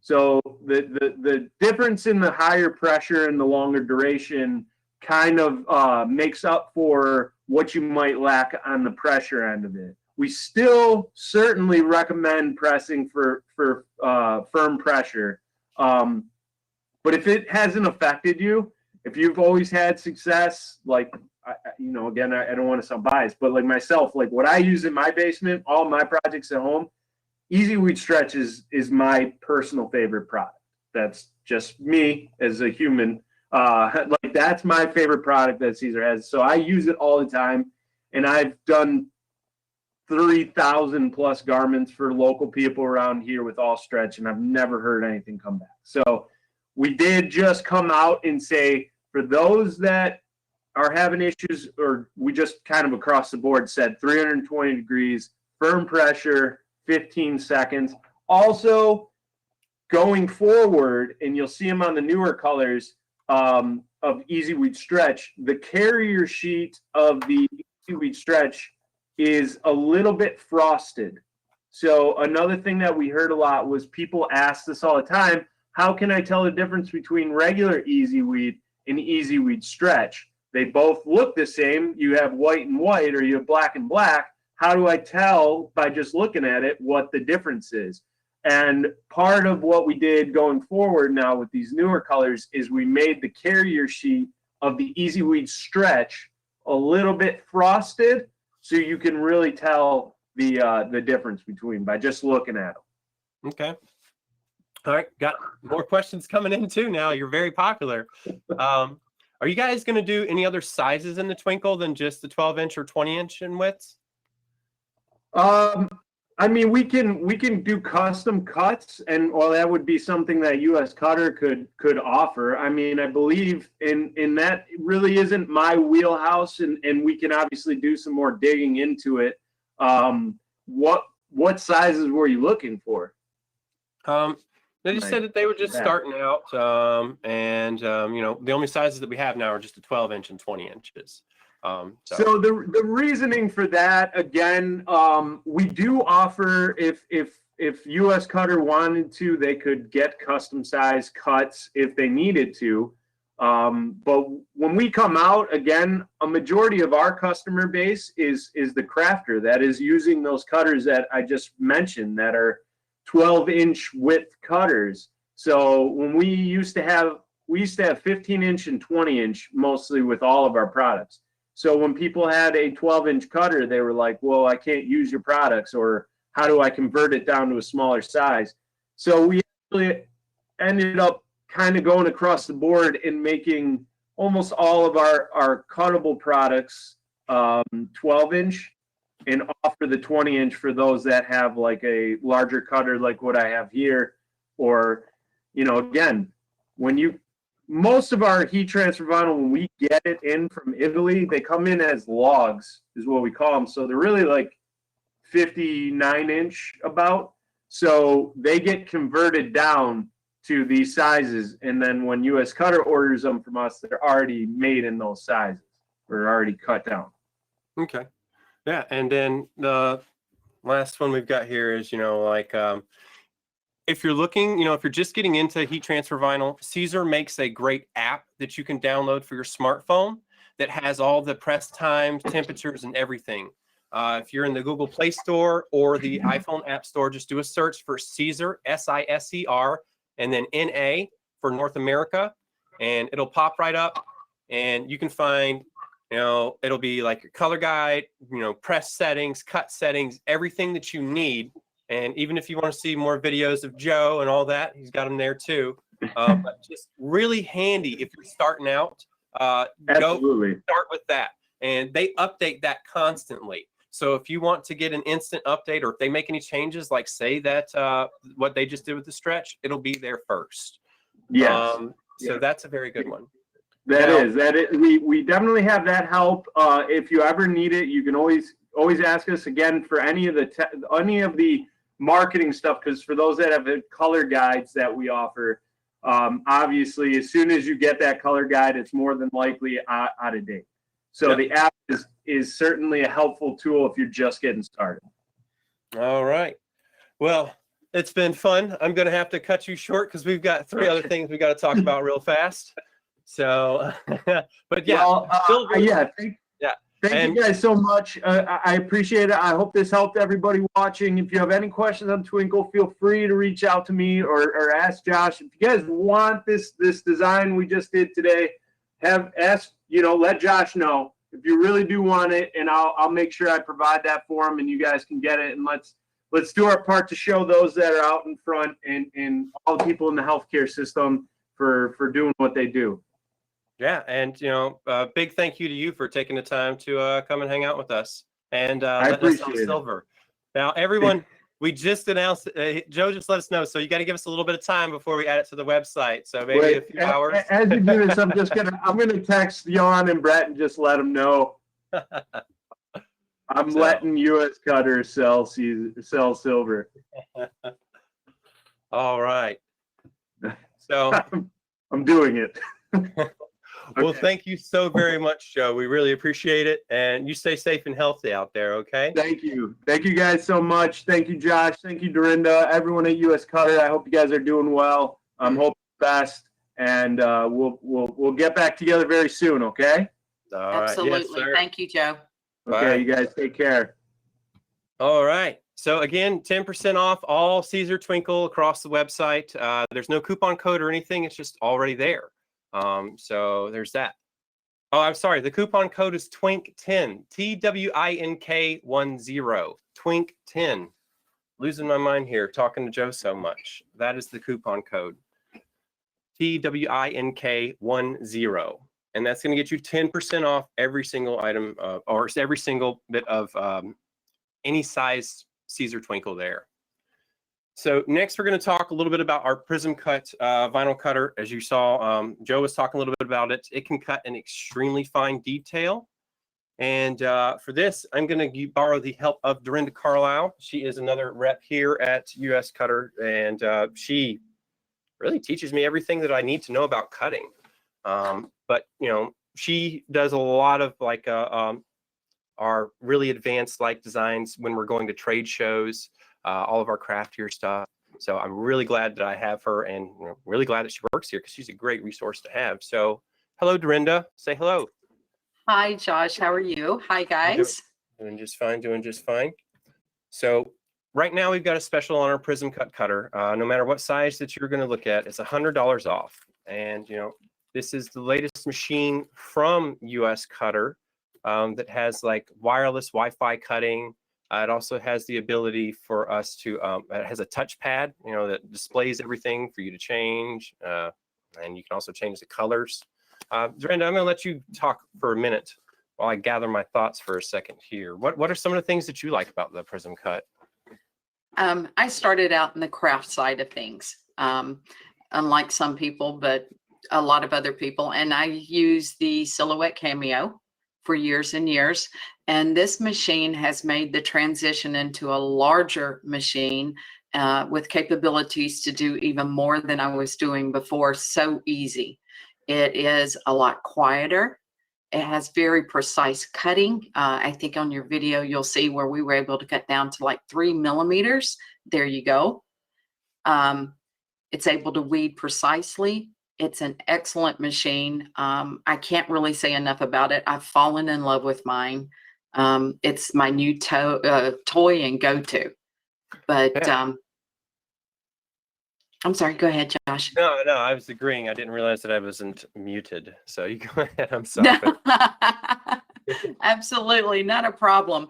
[SPEAKER 3] So the difference in the higher pressure and the longer duration kind of makes up for what you might lack on the pressure end of it. We still certainly recommend pressing for firm pressure. But if it hasn't affected you, if you've always had success, like, again, I don't want to sound biased, but like myself, like what I use in my basement, all my projects at home, Easyweed Stretch is my personal favorite product. That's just me as a human. Like that's my favorite product that Siser has. So I use it all the time, and I've done 3,000 plus garments for local people around here with all stretch, and I've never heard anything come back. So we did just come out and say, for those that are having issues, or we just kind of across the board said 320 degrees, firm pressure, 15 seconds. Also, going forward, and you'll see them on the newer colors of Easyweed Stretch, the carrier sheet of the Easyweed Stretch is a little bit frosted. So another thing that we heard a lot was people ask this all the time, how can I tell the difference between regular Easyweed and Easyweed Stretch? They both look the same. You have white and white, or you have black and black. How do I tell by just looking at it what the difference is? And part of what we did going forward now with these newer colors is we made the carrier sheet of the Easyweed Stretch a little bit frosted, so you can really tell the difference between by just looking at them.
[SPEAKER 2] Okay. All right. Got more questions coming in too now. You're very popular. Are you guys going to do any other sizes in the Twinkle than just the 12-inch or 20-inch in widths?
[SPEAKER 3] I mean, we can do custom cuts, and well, that would be something that USCutter could offer. I mean, I believe in that really isn't my wheelhouse, and we can obviously do some more digging into it. What sizes were you looking for?
[SPEAKER 2] They just said that they were just starting out, and you know, the only sizes that we have now are just the 12-inch and 20 inches.
[SPEAKER 3] So the reasoning for that, again, we do offer, if USCutter wanted to, they could get custom size cuts if they needed to. But when we come out, again, a majority of our customer base is the crafter that is using those cutters that I just mentioned that are 12-inch width cutters. So when we used to have 15-inch and 20-inch mostly with all of our products. So when people had a 12-inch cutter, they were like, well, I can't use your products, or how do I convert it down to a smaller size? So we actually ended up kind of going across the board and making almost all of our cuttable products 12-inch and offer the 20-inch for those that have like a larger cutter like what I have here. Or, you know, again, most of our heat transfer vinyl, when we get it in from Italy, they come in as logs, is what we call them. So they're really like 59-inch about. So they get converted down to these sizes. And then when USCutter orders them from us, they're already made in those sizes or already cut down.
[SPEAKER 2] Okay. Yeah. And then the last one we've got here is, you know, like, if you're looking, you know, if you're just getting into heat transfer vinyl, Siser makes a great app that you can download for your smartphone that has all the press times, temperatures, and everything. If you're in the Google Play Store or the iPhone App Store, just do a search for Siser, S-I-S-E-R, and then N-A for North America, and it'll pop right up, and you can find, you know, it'll be like your color guide, you know, press settings, cut settings, everything that you need. And even if you want to see more videos of Joe and all that, he's got them there too. But just really handy if you're starting out.
[SPEAKER 3] Absolutely.
[SPEAKER 2] Go start with that. And they update that constantly. So if you want to get an instant update, or if they make any changes, like say that what they just did with the stretch, it'll be there first.
[SPEAKER 3] Yes.
[SPEAKER 2] So that's a very good one.
[SPEAKER 3] That is. We definitely have that help. If you ever need it, you can always ask us again for any of the marketing stuff, because for those that have the color guides that we offer, obviously as soon as you get that color guide, it's more than likely out of date. So the app is certainly a helpful tool if you're just getting started.
[SPEAKER 2] All right. Well, it's been fun. I'm going to have to cut you short because we've got 3 other things we got to talk about real fast. So, but yeah.
[SPEAKER 3] Well, Thank you guys so much. I appreciate it. I hope this helped everybody watching. If you have any questions on Twinkle, feel free to reach out to me or ask Josh. If you guys want this design we just did today, let Josh know if you really do want it, and I'll make sure I provide that for him, and you guys can get it. And let's let's do our part to show those that are out in front and all the people in the healthcare system for doing what they do.
[SPEAKER 2] Yeah, and big thank you to you for taking the time to come and hang out with us and
[SPEAKER 3] I
[SPEAKER 2] letting us sell
[SPEAKER 3] appreciate it.
[SPEAKER 2] silver. Now, everyone, we just announced. Joe just let us know, so you got to give us a little bit of time before we add it to the website. So maybe a few hours.
[SPEAKER 3] As you do this, I'm gonna text Jan and Brett and just let them know. I'm letting USCutter sell silver.
[SPEAKER 2] All right. So
[SPEAKER 3] I'm doing it.
[SPEAKER 2] Well, thank you so very much, Joe. We really appreciate it. And you stay safe and healthy out there, okay?
[SPEAKER 3] Thank you. Thank you guys so much. Thank you, Josh. Thank you, Dorinda. Everyone at USCutter. I hope you guys are doing well. I'm hoping the best. And we'll get back together very soon, okay?
[SPEAKER 2] All right.
[SPEAKER 5] Absolutely.
[SPEAKER 2] Yes, sir.
[SPEAKER 5] Thank you, Joe.
[SPEAKER 3] Okay,
[SPEAKER 2] Bye.
[SPEAKER 3] you guys take care.
[SPEAKER 2] All right. So again, 10% off all Siser Twinkle across the website. There's no coupon code or anything. It's just already there. So there's that. Oh, I'm sorry. The coupon code is TWINK10, TWINK10, TWINK10. Losing my mind here, talking to Joe so much. That is the coupon code, TWINK10. And that's going to get you 10% off every single item or every single bit of any size Siser Twinkle there. So next, we're going to talk a little bit about our Prism Cut vinyl cutter. As you saw, Joe was talking a little bit about it. It can cut an extremely fine detail. And for this, I'm going to borrow the help of Dorinda Carlisle. She is another rep here at USCutter, and she really teaches me everything that I need to know about cutting. But she does a lot of like our really advanced designs when we're going to trade shows. All of our craftier stuff. So I'm really glad that I have her, and really glad that she works here because she's a great resource to have. So hello, Dorinda. Say hello.
[SPEAKER 5] Hi, Josh. How are you? Hi, guys.
[SPEAKER 2] Doing just fine, doing just fine. So right now we've got a special on our Prism Cut cutter. No matter what size that you're going to look at, it's $100 off. And this is the latest machine from USCutter that has wireless Wi-Fi cutting. It also has the ability for us to, it has a touchpad, that displays everything for you to change. And you can also change the colors. Dorinda, I'm going to let you talk for a minute while I gather my thoughts for a second here. What are some of the things that you like about the Prism Cut?
[SPEAKER 5] I started out in the craft side of things, unlike some people, but a lot of other people. And I use the Silhouette Cameo for years and years. And this machine has made the transition into a larger machine with capabilities to do even more than I was doing before. So easy. It is a lot quieter. It has very precise cutting. I think on your video, you'll see where we were able to cut down to 3 millimeters. There you go. It's able to weed precisely. It's an excellent machine. I can't really say enough about it. I've fallen in love with mine. It's my new toy and go-to. But
[SPEAKER 2] yeah.
[SPEAKER 5] I'm sorry, go ahead, Josh.
[SPEAKER 2] No, I was agreeing. I didn't realize that I wasn't muted. So you go ahead. I'm sorry.
[SPEAKER 5] Absolutely, not a problem.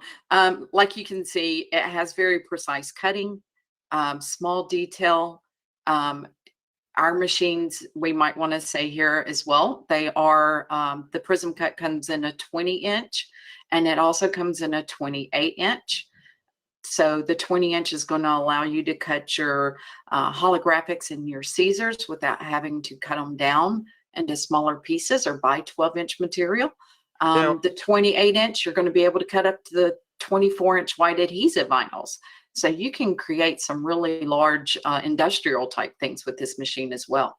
[SPEAKER 5] Like you can see, it has very precise cutting, small detail. Our machines, we might want to say here as well, they are, the Prism Cut comes in a 20-inch, and it also comes in a 28-inch. So the 20-inch is going to allow you to cut your holographics and your Caesars without having to cut them down into smaller pieces or buy 12-inch material. The 28-inch, you're going to be able to cut up to the 24-inch white adhesive vinyls. So you can create some really large industrial type things with this machine as well.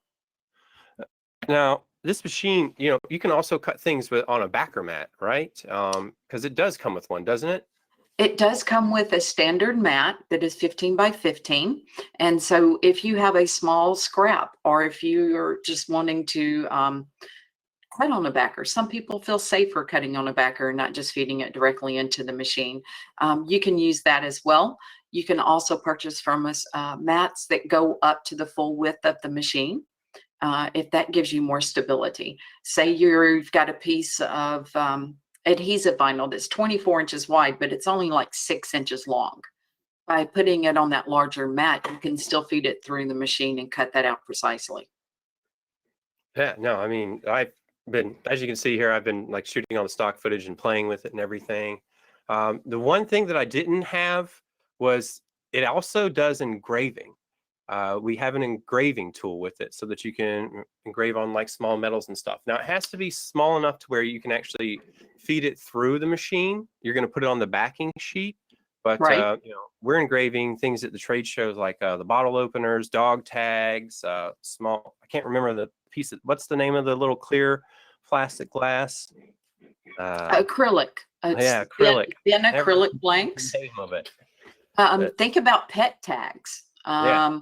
[SPEAKER 2] Now, this machine, you can also cut things on a backer mat, right? Because it does come with one, doesn't it?
[SPEAKER 5] It does come with a standard mat that is 15 by 15. And so if you have a small scrap, or if you're just wanting to cut on a backer, some people feel safer cutting on a backer and not just feeding it directly into the machine. You can use that as well. You can also purchase from us mats that go up to the full width of the machine, if that gives you more stability. Say you've got a piece of adhesive vinyl that's 24 inches wide, but it's only 6 inches long. by putting it on that larger mat, you can still feed it through the machine and cut that out precisely.
[SPEAKER 2] Yeah, no, I mean, I've been, as you can see here, I've been like shooting all the stock footage and playing with it and everything. The one thing that I didn't have was it also does engraving. We have an engraving tool with it so that you can engrave on like small metals and stuff. Now it has to be small enough to where you can actually feed it through the machine. You're going to put it on the backing sheet, but
[SPEAKER 5] Right.
[SPEAKER 2] you know, we're engraving things at the trade shows like the bottle openers, dog tags, small. I can't remember the piece. What's the name of the little clear plastic glass?
[SPEAKER 5] Acrylic.
[SPEAKER 2] Yeah,
[SPEAKER 5] It's
[SPEAKER 2] acrylic.
[SPEAKER 5] thin
[SPEAKER 2] Never
[SPEAKER 5] acrylic blanks.
[SPEAKER 2] the name of it. But,
[SPEAKER 5] Think about pet tags.
[SPEAKER 2] yeah.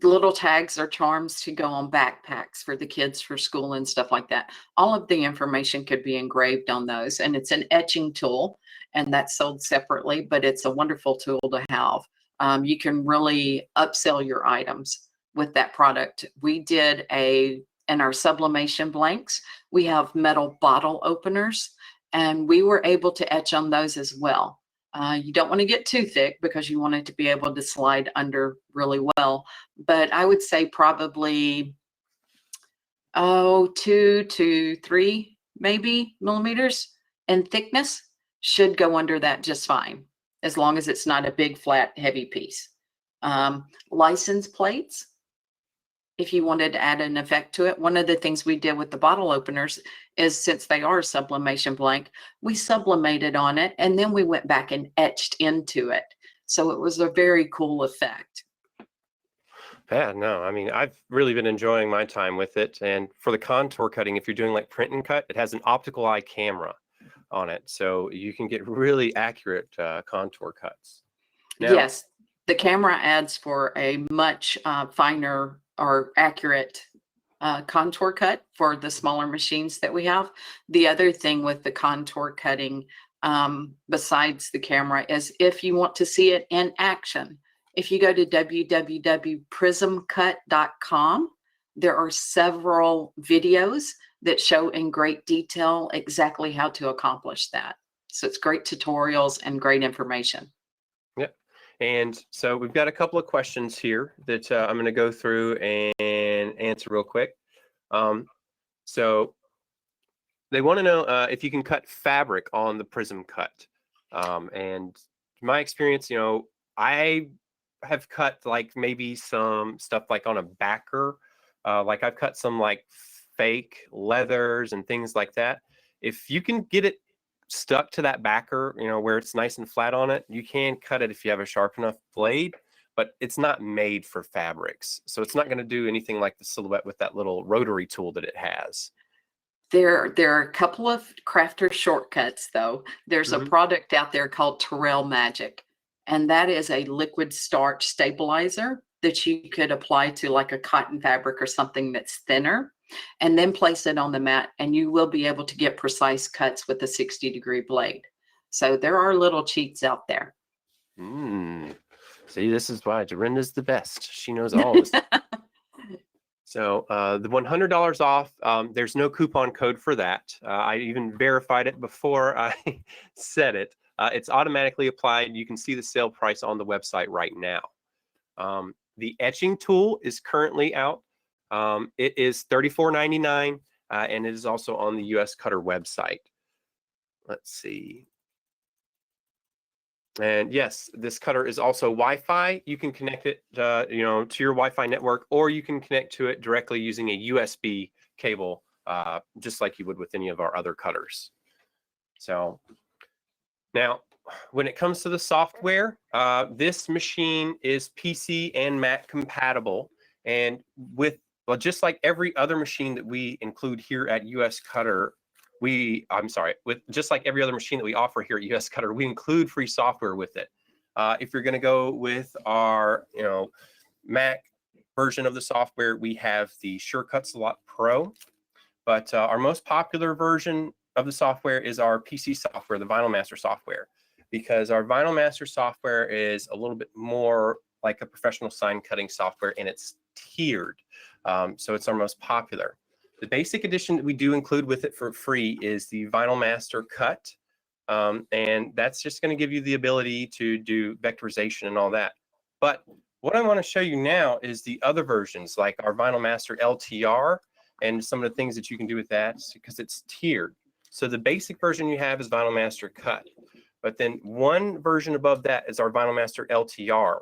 [SPEAKER 5] Little tags or charms to go on backpacks for the kids for school and stuff like that. All of the information could be engraved on those, and it's an etching tool, and that's sold separately, but it's a wonderful tool to have. You can really upsell your items with that product. We did in our sublimation blanks, we have metal bottle openers, and we were able to etch on those as well. You don't want to get too thick because you want it to be able to slide under really well. But I would say probably 2 to 3 maybe millimeters in thickness should go under that just fine, as long as it's not a big, flat, heavy piece. License plates, if you wanted to add an effect to it. One of the things we did with the bottle openers is, since they are sublimation blank, we sublimated on it and then we went back and etched into it. So it was a very cool effect.
[SPEAKER 2] Yeah, no, I mean, I've really been enjoying my time with it. And for the contour cutting, if you're doing like print and cut, it has an optical eye camera on it. So you can get really accurate contour cuts. Now,
[SPEAKER 5] Yes, the camera adds for a much finer or accurate contour cut for the smaller machines that we have. The other thing with the contour cutting, besides the camera, is if you want to see it in action, if you go to www.prismcut.com, there are several videos that show in great detail exactly how to accomplish that. So it's great tutorials and great information.
[SPEAKER 2] yeah. And so we've got a couple of questions here that I'm going to go through and answer real quick. So they want to know if you can cut fabric on the Prism Cut. And my experience, you know, I have cut like maybe some stuff like on a backer. Like I've cut some like fake leathers and things like that. If you can get it stuck to that backer, you know, where it's nice and flat on it, you can cut it if you have a sharp enough blade, but it's not made for fabrics. So it's not going to do anything like the Silhouette with that little rotary tool that it has.
[SPEAKER 5] There are a couple of crafter shortcuts though. There's a product out there called Terrell Magic, and that is a liquid starch stabilizer that you could apply to like a cotton fabric or something that's thinner, and then place it on the mat, and you will be able to get precise cuts with a 60-degree blade. So there are little cheats out there.
[SPEAKER 2] See, this is why Dorinda's the best. She knows all this. So the $100 off, there's no coupon code for that. I even verified it before I said it. It's automatically applied. You can see the sale price on the website right now. The etching tool is currently out. It is $34.99, and it is also on the USCutter website. Let's see. And yes, this cutter is also Wi-Fi. You can connect it, you know, to your Wi-Fi network, or you can connect to it directly using a USB cable, just like you would with any of our other cutters. So now, when it comes to the software, this machine is PC and Mac compatible, and with just like every other machine that we include here at USCutter, with just like every other machine that we offer here at USCutter, we include free software with it. If you're going to go with our, you know, Mac version of the software, we have the SureCut Slot Pro, but our most popular version of the software is our PC software, the Vinyl Master software, because our Vinyl Master software is a little bit more like a professional sign cutting software, and it's tiered. So it's our most popular. The basic edition that we do include with it for free is the Vinyl Master Cut, And that's just going to give you the ability to do vectorization and all that. But what I want to show you now is the other versions, like our Vinyl Master LTR and some of the things that you can do with that, because it's tiered. So the basic version you have is Vinyl Master Cut. But then one version above that is our Vinyl Master LTR.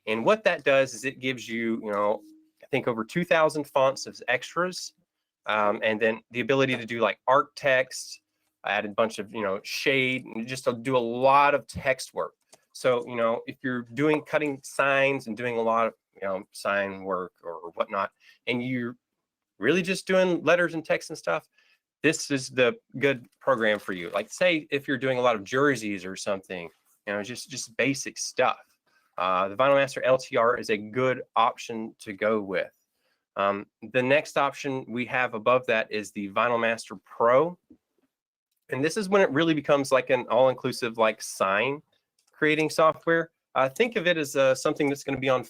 [SPEAKER 2] And what that does is it gives you, I think over 2,000 fonts as extras. And then the ability to do like art text. I added a bunch of, shade, and just to do a lot of text work. So, if you're cutting signs and doing a lot of, sign work or whatnot, and you're really just doing letters and text and stuff, this is the good program for you. Like say if you're doing a lot of jerseys or something, just basic stuff. The Vinyl Master LTR is a good option to go with. The next option we have above that is the Vinyl Master Pro. And this is when it really becomes like an all-inclusive like sign creating software. Think of it as something that's going to be on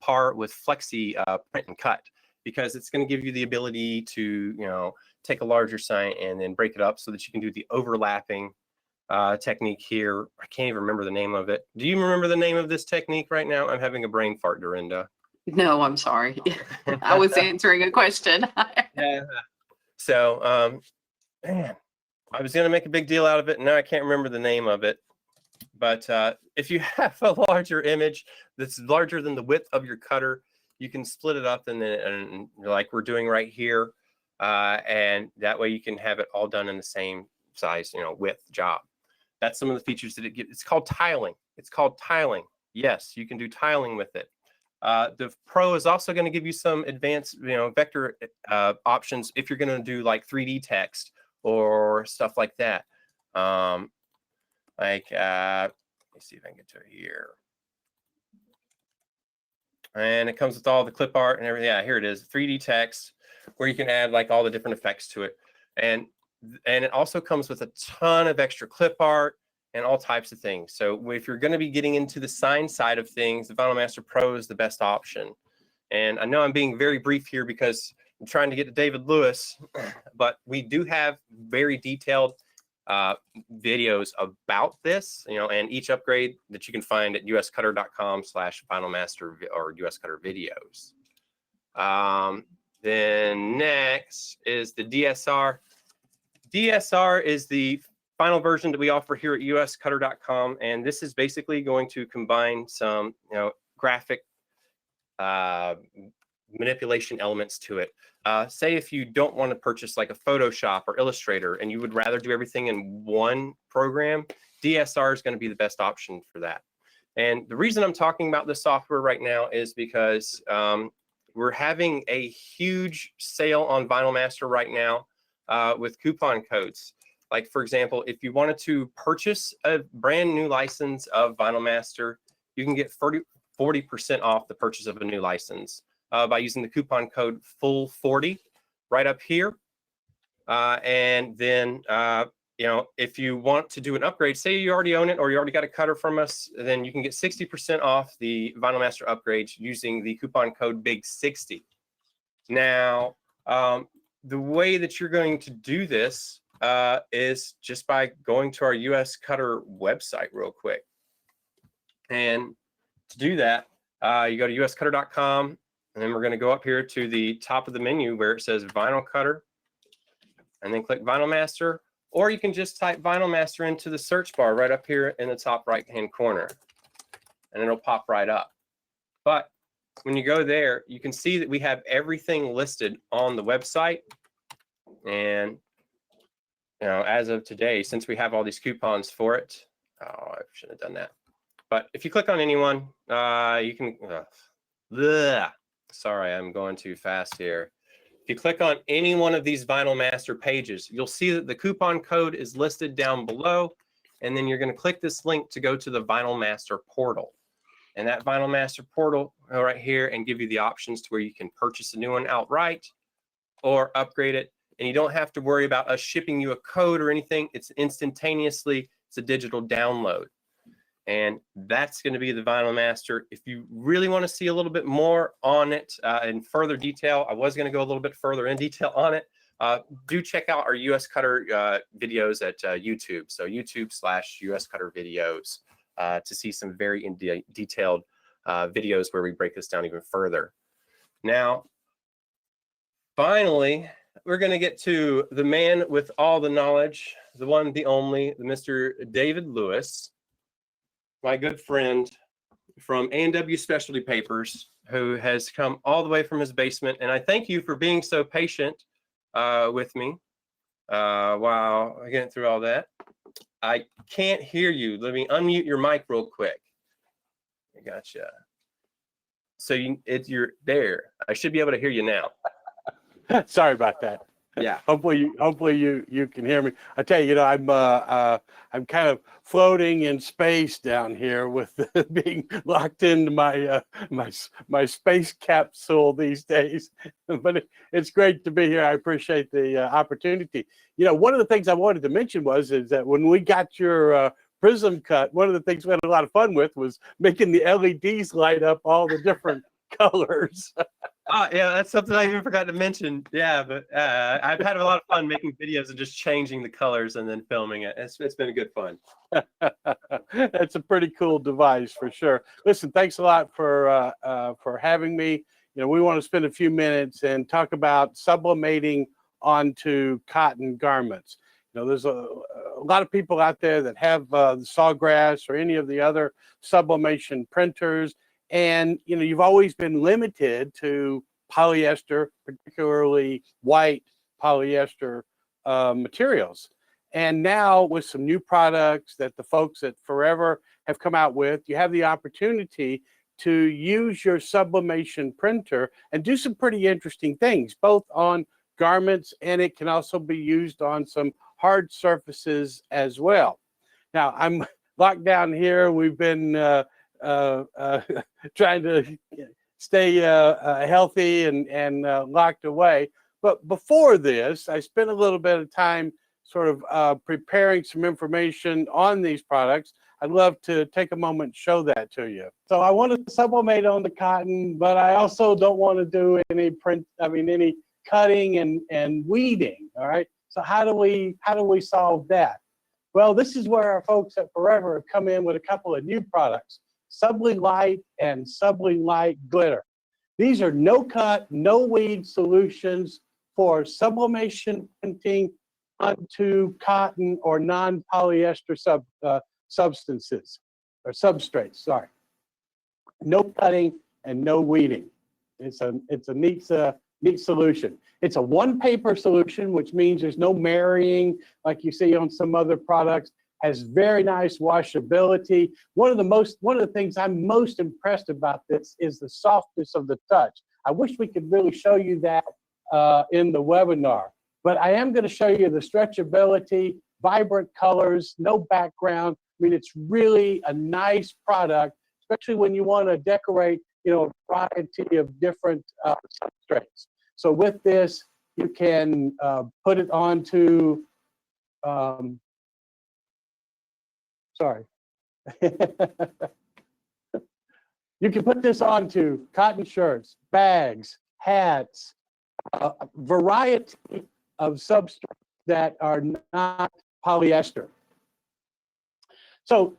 [SPEAKER 2] par with Flexi print and cut, because it's going to give you the ability to take a larger sign and then break it up so that you can do the overlapping technique here. I can't even remember the name of it. Do you remember the name of this technique right now? I'm having a brain fart, Dorinda.
[SPEAKER 5] No, I'm sorry. I was answering a question.
[SPEAKER 2] Yeah. So, man, I was going to make a big deal out of it, and now I can't remember the name of it. But if you have a larger image that's larger than the width of your cutter, you can split it up and like we're doing right here. And that way you can have it all done in the same size, width job. That's some of the features that it gives. It's called tiling. It's called tiling. Yes, you can do tiling with it. The Pro is also going to give you some advanced, vector options if you're going to do like 3D text or stuff like that. Let me see if I can get to it here. And it comes with all the clip art and everything. Yeah, here it is, 3D text, where you can add like all the different effects to it. And it also comes with a ton of extra clip art and all types of things. So if you're going to be getting into the sign side of things, the Vinyl Master Pro is the best option. And I know I'm being very brief here because I'm trying to get to David Lewis, but we do have very detailed videos about this, and each upgrade that you can find at USCutter.com/VinylMaster or USCutter videos. Then next is the DSR. DSR is the final version that we offer here at USCutter.com, and this is basically going to combine some, graphic manipulation elements to it. Say if you don't want to purchase like a Photoshop or Illustrator and you would rather do everything in one program, DSR is going to be the best option for that. And the reason I'm talking about this software right now is because we're having a huge sale on Vinyl Master right now with coupon codes. Like, for example, if you wanted to purchase a brand new license of Vinyl Master, you can get 40% off the purchase of a new license by using the coupon code FULL40 right up here. And then, if you want to do an upgrade, say you already own it or you already got a cutter from us, then you can get 60% off the Vinyl Master upgrades using the coupon code BIG60. Now, the way that you're going to do this is just by going to our USCutter website real quick. And to do that, you go to USCutter.com, and then we're going to go up here to the top of the menu where it says Vinyl Cutter, and then click Vinyl Master, or you can just type Vinyl Master into the search bar right up here in the top right-hand corner, and it'll pop right up. But when you go there, you can see that we have everything listed on the website. And as of today, since we have all these coupons for it, oh, I shouldn't have done that. But if you click on anyone, you can, sorry, I'm going too fast here. If you click on any one of these Vinyl Master pages, you'll see that the coupon code is listed down below, and then you're going to click this link to go to the Vinyl Master portal. And that Vinyl Master portal right here and give you the options to where you can purchase a new one outright or upgrade it. And you don't have to worry about us shipping you a code or anything. It's instantaneously, it's a digital download. And that's going to be the Vinyl Master. If you really want to see a little bit more on it in further detail, I was going to go a little bit further in detail on it. do check out our USCutter videos at YouTube. So YouTube/USCutter videos to see some very detailed videos where we break this down even further. Now, finally, we're going to get to the man with all the knowledge, the one, the only, Mr. David Lewis, my good friend from A&W Specialty Papers, who has come all the way from his basement. And I thank you for being so patient with me while I get through all that. I can't hear you. Let me unmute your mic real quick. I gotcha. So you're there. I should be able to hear you now.
[SPEAKER 4] Sorry about that.
[SPEAKER 2] Yeah.
[SPEAKER 4] Hopefully you can hear me. I tell you, I'm kind of floating in space down here with being locked into my space capsule these days. But it's great to be here. I appreciate the opportunity. One of the things I wanted to mention is that when we got your prism cut, one of the things we had a lot of fun with was making the LEDs light up all the different colors.
[SPEAKER 2] Oh, yeah, that's something I even forgot to mention. Yeah, but I've had a lot of fun making videos and just changing the colors and then filming it. It's been a good fun.
[SPEAKER 4] That's a pretty cool device for sure. Listen, thanks a lot for having me. We want to spend a few minutes and talk about sublimating onto cotton garments. There's a lot of people out there that have the Sawgrass or any of the other sublimation printers. And, you've always been limited to polyester, particularly white polyester materials. And now with some new products that the folks at Forever have come out with, you have the opportunity to use your sublimation printer and do some pretty interesting things, both on garments, and it can also be used on some hard surfaces as well. Now, I'm locked down here. We've been trying to stay healthy and locked away. But before this, I spent a little bit of time sort of preparing some information on these products. I'd love to take a moment and show that to you. So I want to sublimate on the cotton, but I also don't want to do any any cutting and weeding. All right. So how do we solve that? Well, this is where our folks at Forever have come in with a couple of new products. Subli-Lite and Subli-Lite Glitter. These are no-cut, no-weed solutions for sublimation printing onto cotton or non-polyester substances or substrates. Sorry, no cutting and no weeding. It's a neat solution. It's a one-paper solution, which means there's no marrying like you see on some other products. Has very nice washability. One of the things I'm most impressed about this is the softness of the touch. I wish we could really show you that in the webinar, but I am going to show you the stretchability, vibrant colors, no background. It's really a nice product, especially when you want to decorate, a variety of different substrates. So with this, you can put it onto sorry. You can put this onto cotton shirts, bags, hats, a variety of substrates that are not polyester. So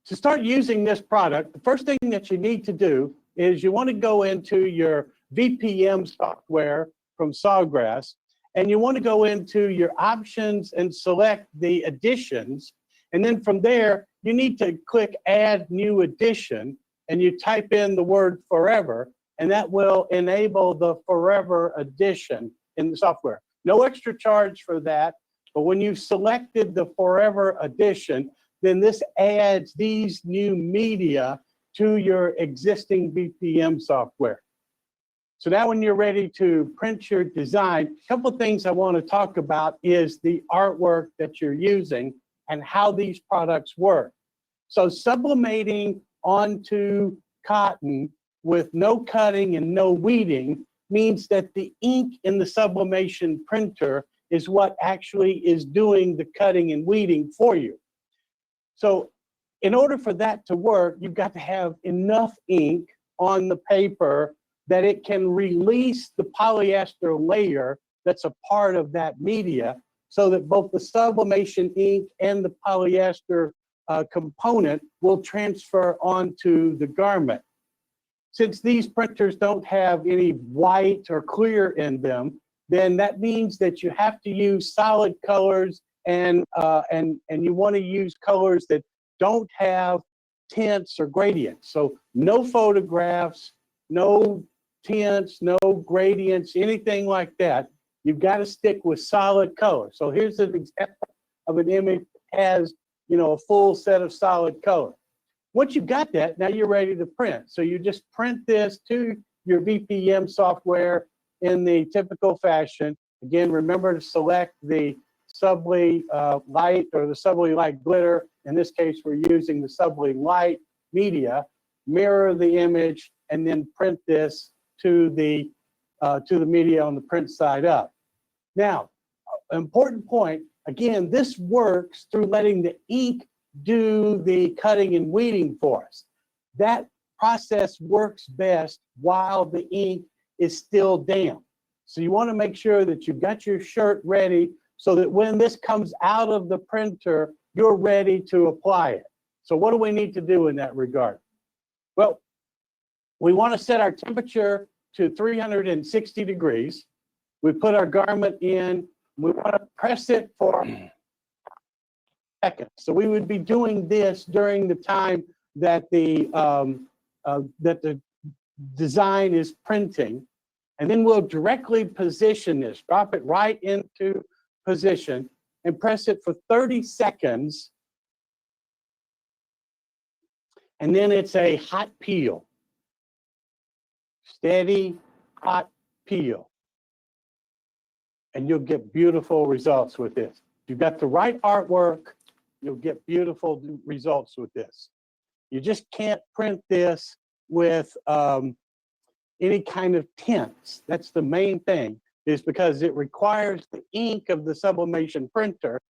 [SPEAKER 4] to start using this product, the first thing that you need to do is you want to go into your VPM software from Sawgrass, and you want to go into your options and select the additions. And then from there, you need to click Add New Edition, and you type in the word Forever, and that will enable the Forever Edition in the software. No extra charge for that, but when you've selected the Forever Edition, then this adds these new media to your existing VPM software. So now when you're ready to print your design, a couple of things I want to talk about is the artwork that you're using and how these products work. So sublimating onto cotton with no cutting and no weeding means that the ink in the sublimation printer is what actually is doing the cutting and weeding for you. So in order for that to work, you've got to have enough ink on the paper that it can release the polyester layer that's a part of that media, so that both the sublimation ink and the polyester component will transfer onto the garment. Since these printers don't have any white or clear in them, then that means that you have to use solid colors, and you want to use colors that don't have tints or gradients. So no photographs, no tints, no gradients, anything like that. You've got to stick with solid color. So here's an example of an image that has, you know, a full set of solid color. Once you've got that, now you're ready to print. So you just print this to your VPM software in the typical fashion. Again, remember to select the Subli Light or the Subli Light Glitter. In this case, we're using the Subli Light media. Mirror the image and then print this to the media on the print side up. Now, important point, again, this works through letting the ink do the cutting and weeding for us. That process works best while the ink is still damp. So you want to make sure that you've got your shirt ready so that when this comes out of the printer, you're ready to apply it. So what do we need to do in that regard? Well, we want to set our temperature to 360 degrees. We put our garment in. We want to press it for seconds. So we would be doing this during the time that the design is printing. And then we'll directly position this, drop it right into position and press it for 30 seconds. And then it's a hot peel. Steady, hot peel. And you'll get beautiful results with this. If you've got the right artwork, you'll get beautiful results with this. You just can't print this with any kind of tints. That's the main thing, is because it requires the ink of the sublimation printer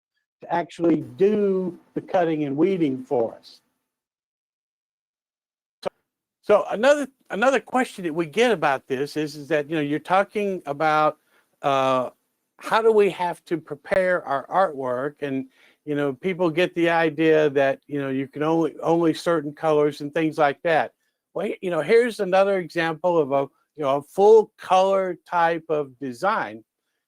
[SPEAKER 4] to actually do the cutting and weeding for us. So another question that we get about this is that, you know, you're talking about how do we have to prepare our artwork, and you know, people get the idea that, you know, you can only certain colors and things like that. Well, you know, here's another example of a full color type of design.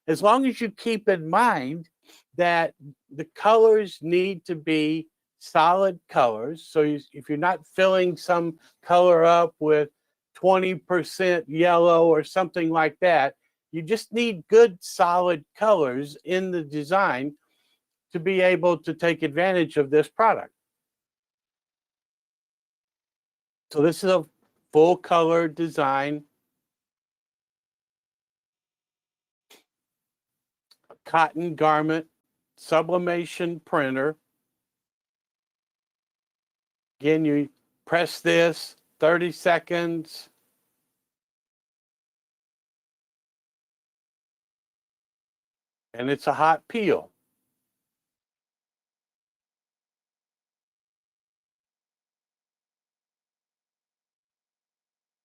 [SPEAKER 4] As long as you keep in mind that the colors need to be solid colors. So if you're not filling some color up with 20% yellow or something like that, you just need good solid colors in the design to be able to take advantage of this product. So this is a full color design. A cotton garment, sublimation printer. Again, you press this, 30 seconds. And it's a hot peel.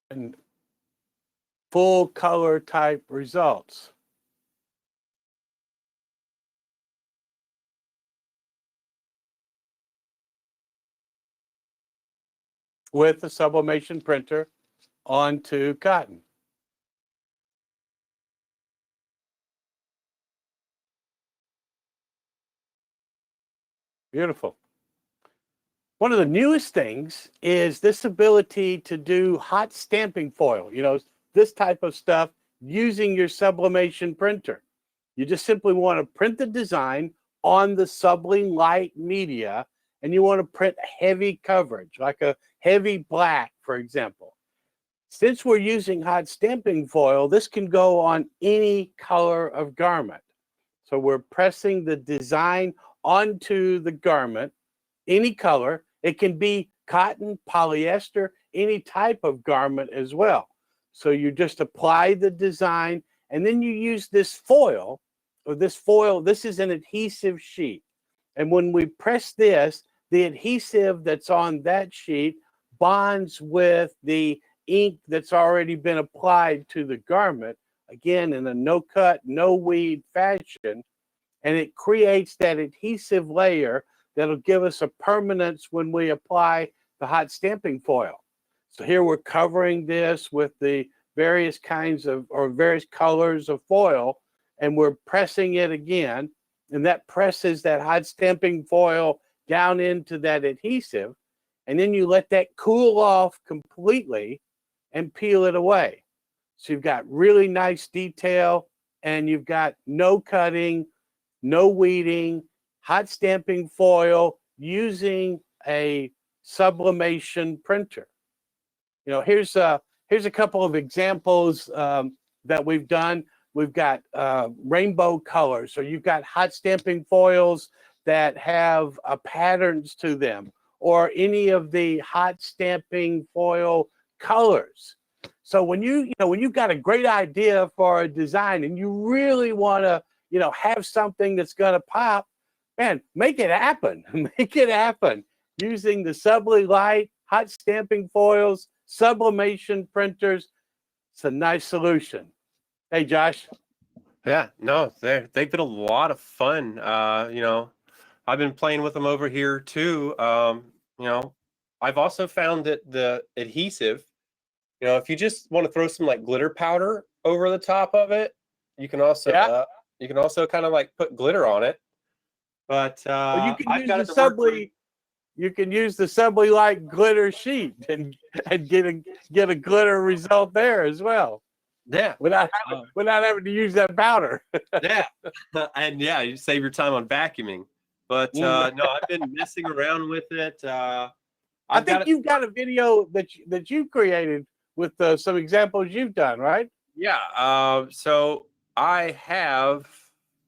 [SPEAKER 4] And full color type results. With the sublimation printer onto cotton. Beautiful. One of the newest things is this ability to do hot stamping foil, you know, this type of stuff using your sublimation printer. You just simply want to print the design on the Subli Light media, and you want to print heavy coverage, like a heavy black, for example. Since we're using hot stamping foil, this can go on any color of garment. So we're pressing the design onto the garment, any color. It can be cotton, polyester, any type of garment as well. So you just apply the design, and then you use this foil, this is an adhesive sheet. And when we press this, the adhesive that's on that sheet bonds with the ink that's already been applied to the garment, again, in a no cut, no weed fashion. And it creates that adhesive layer that'll give us a permanence when we apply the hot stamping foil. So here we're covering this with the various kinds of, or various colors of foil, and we're pressing it again, and that presses that hot stamping foil down into that adhesive, and then you let that cool off completely and peel it away. So you've got really nice detail, and you've got no cutting, no weeding, hot stamping foil using a sublimation printer. You know, here's a couple of examples that we've done. We've got rainbow colors. So you've got hot stamping foils that have patterns to them, or any of the hot stamping foil colors. So when when you've got a great idea for a design and you really want to, have something that's going to pop, man, make it happen. Make it happen using the Subli Light, hot stamping foils, sublimation printers. It's a nice solution. Hey, Josh.
[SPEAKER 2] Yeah, no, they've been a lot of fun. I've been playing with them over here too. I've also found that the adhesive, if you just want to throw some like glitter powder over the top of it, you can also kind of like put glitter on it. But
[SPEAKER 4] you can use the Subli. You can use the Subli Light glitter sheet and get a glitter result there as well.
[SPEAKER 2] Yeah,
[SPEAKER 4] without having to use that powder.
[SPEAKER 2] Yeah, and yeah, you save your time on vacuuming. But no, I've been messing around with it.
[SPEAKER 4] I think you've got a video that you created with some examples you've done, right?
[SPEAKER 2] Yeah. So I have.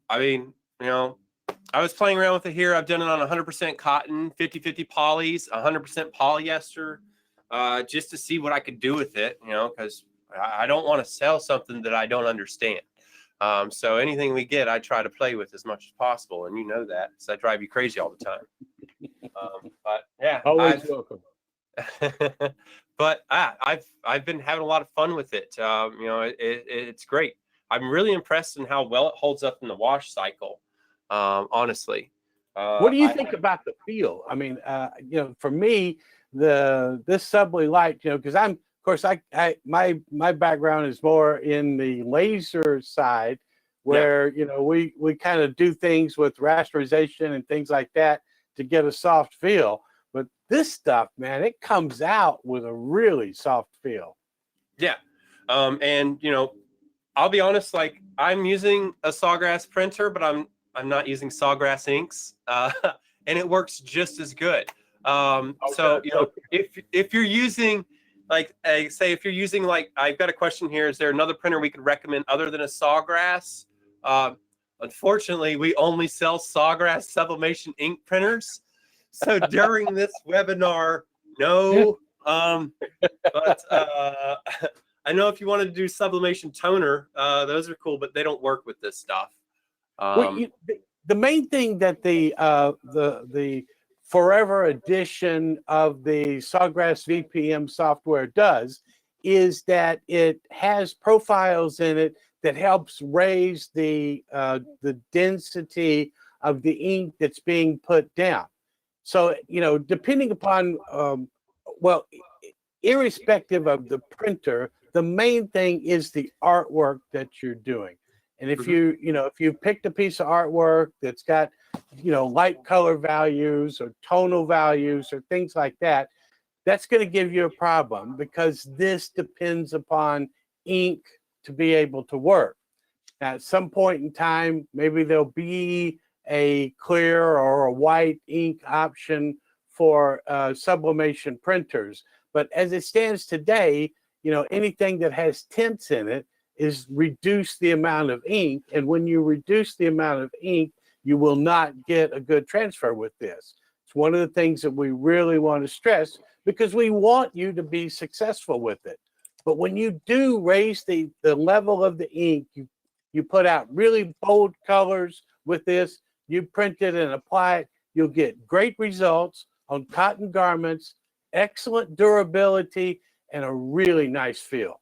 [SPEAKER 2] I was playing around with it here. I've done it on 100% cotton, 50-50 polys, 100% polyester, just to see what I could do with it. Because I don't want to sell something that I don't understand. So anything we get, I try to play with as much as possible, and you know that, because I drive you crazy all the time. But yeah,
[SPEAKER 4] always welcome.
[SPEAKER 2] But I've been having a lot of fun with it. It's great. I'm really impressed in how well it holds up in the wash cycle. Honestly,
[SPEAKER 4] what do you think about the feel? I mean, for me, this Subli Light, because I'm. Of course, my background is more in the laser side, where we kind of do things with rasterization and things like that to get a soft feel. But this stuff, man, it comes out with a really soft feel.
[SPEAKER 2] Yeah, and I'll be honest, like I'm using a Sawgrass printer, but I'm not using Sawgrass inks, and it works just as good. So if you're using if you're using I've got a question here. Is there another printer we could recommend other than a Sawgrass? Unfortunately, we only sell Sawgrass sublimation ink printers. So during this webinar, no. But I know if you wanted to do sublimation toner, those are cool, but they don't work with this stuff.
[SPEAKER 4] The main thing that the Forever edition of the Sawgrass VPM software does is that it has profiles in it that helps raise the density of the ink that's being put down. So, depending upon, irrespective of the printer, the main thing is the artwork that you're doing. And if you picked a piece of artwork that's got, light color values or tonal values or things like that, that's going to give you a problem, because this depends upon ink to be able to work. Now, at some point in time, maybe there'll be a clear or a white ink option for sublimation printers. But as it stands today, anything that has tints in it is reduce the amount of ink. And when you reduce the amount of ink, you will not get a good transfer with this. It's one of the things that we really want to stress, because we want you to be successful with it. But when you do raise the level of the ink, you put out really bold colors with this, you print it and apply it, you'll get great results on cotton garments, excellent durability, and a really nice feel.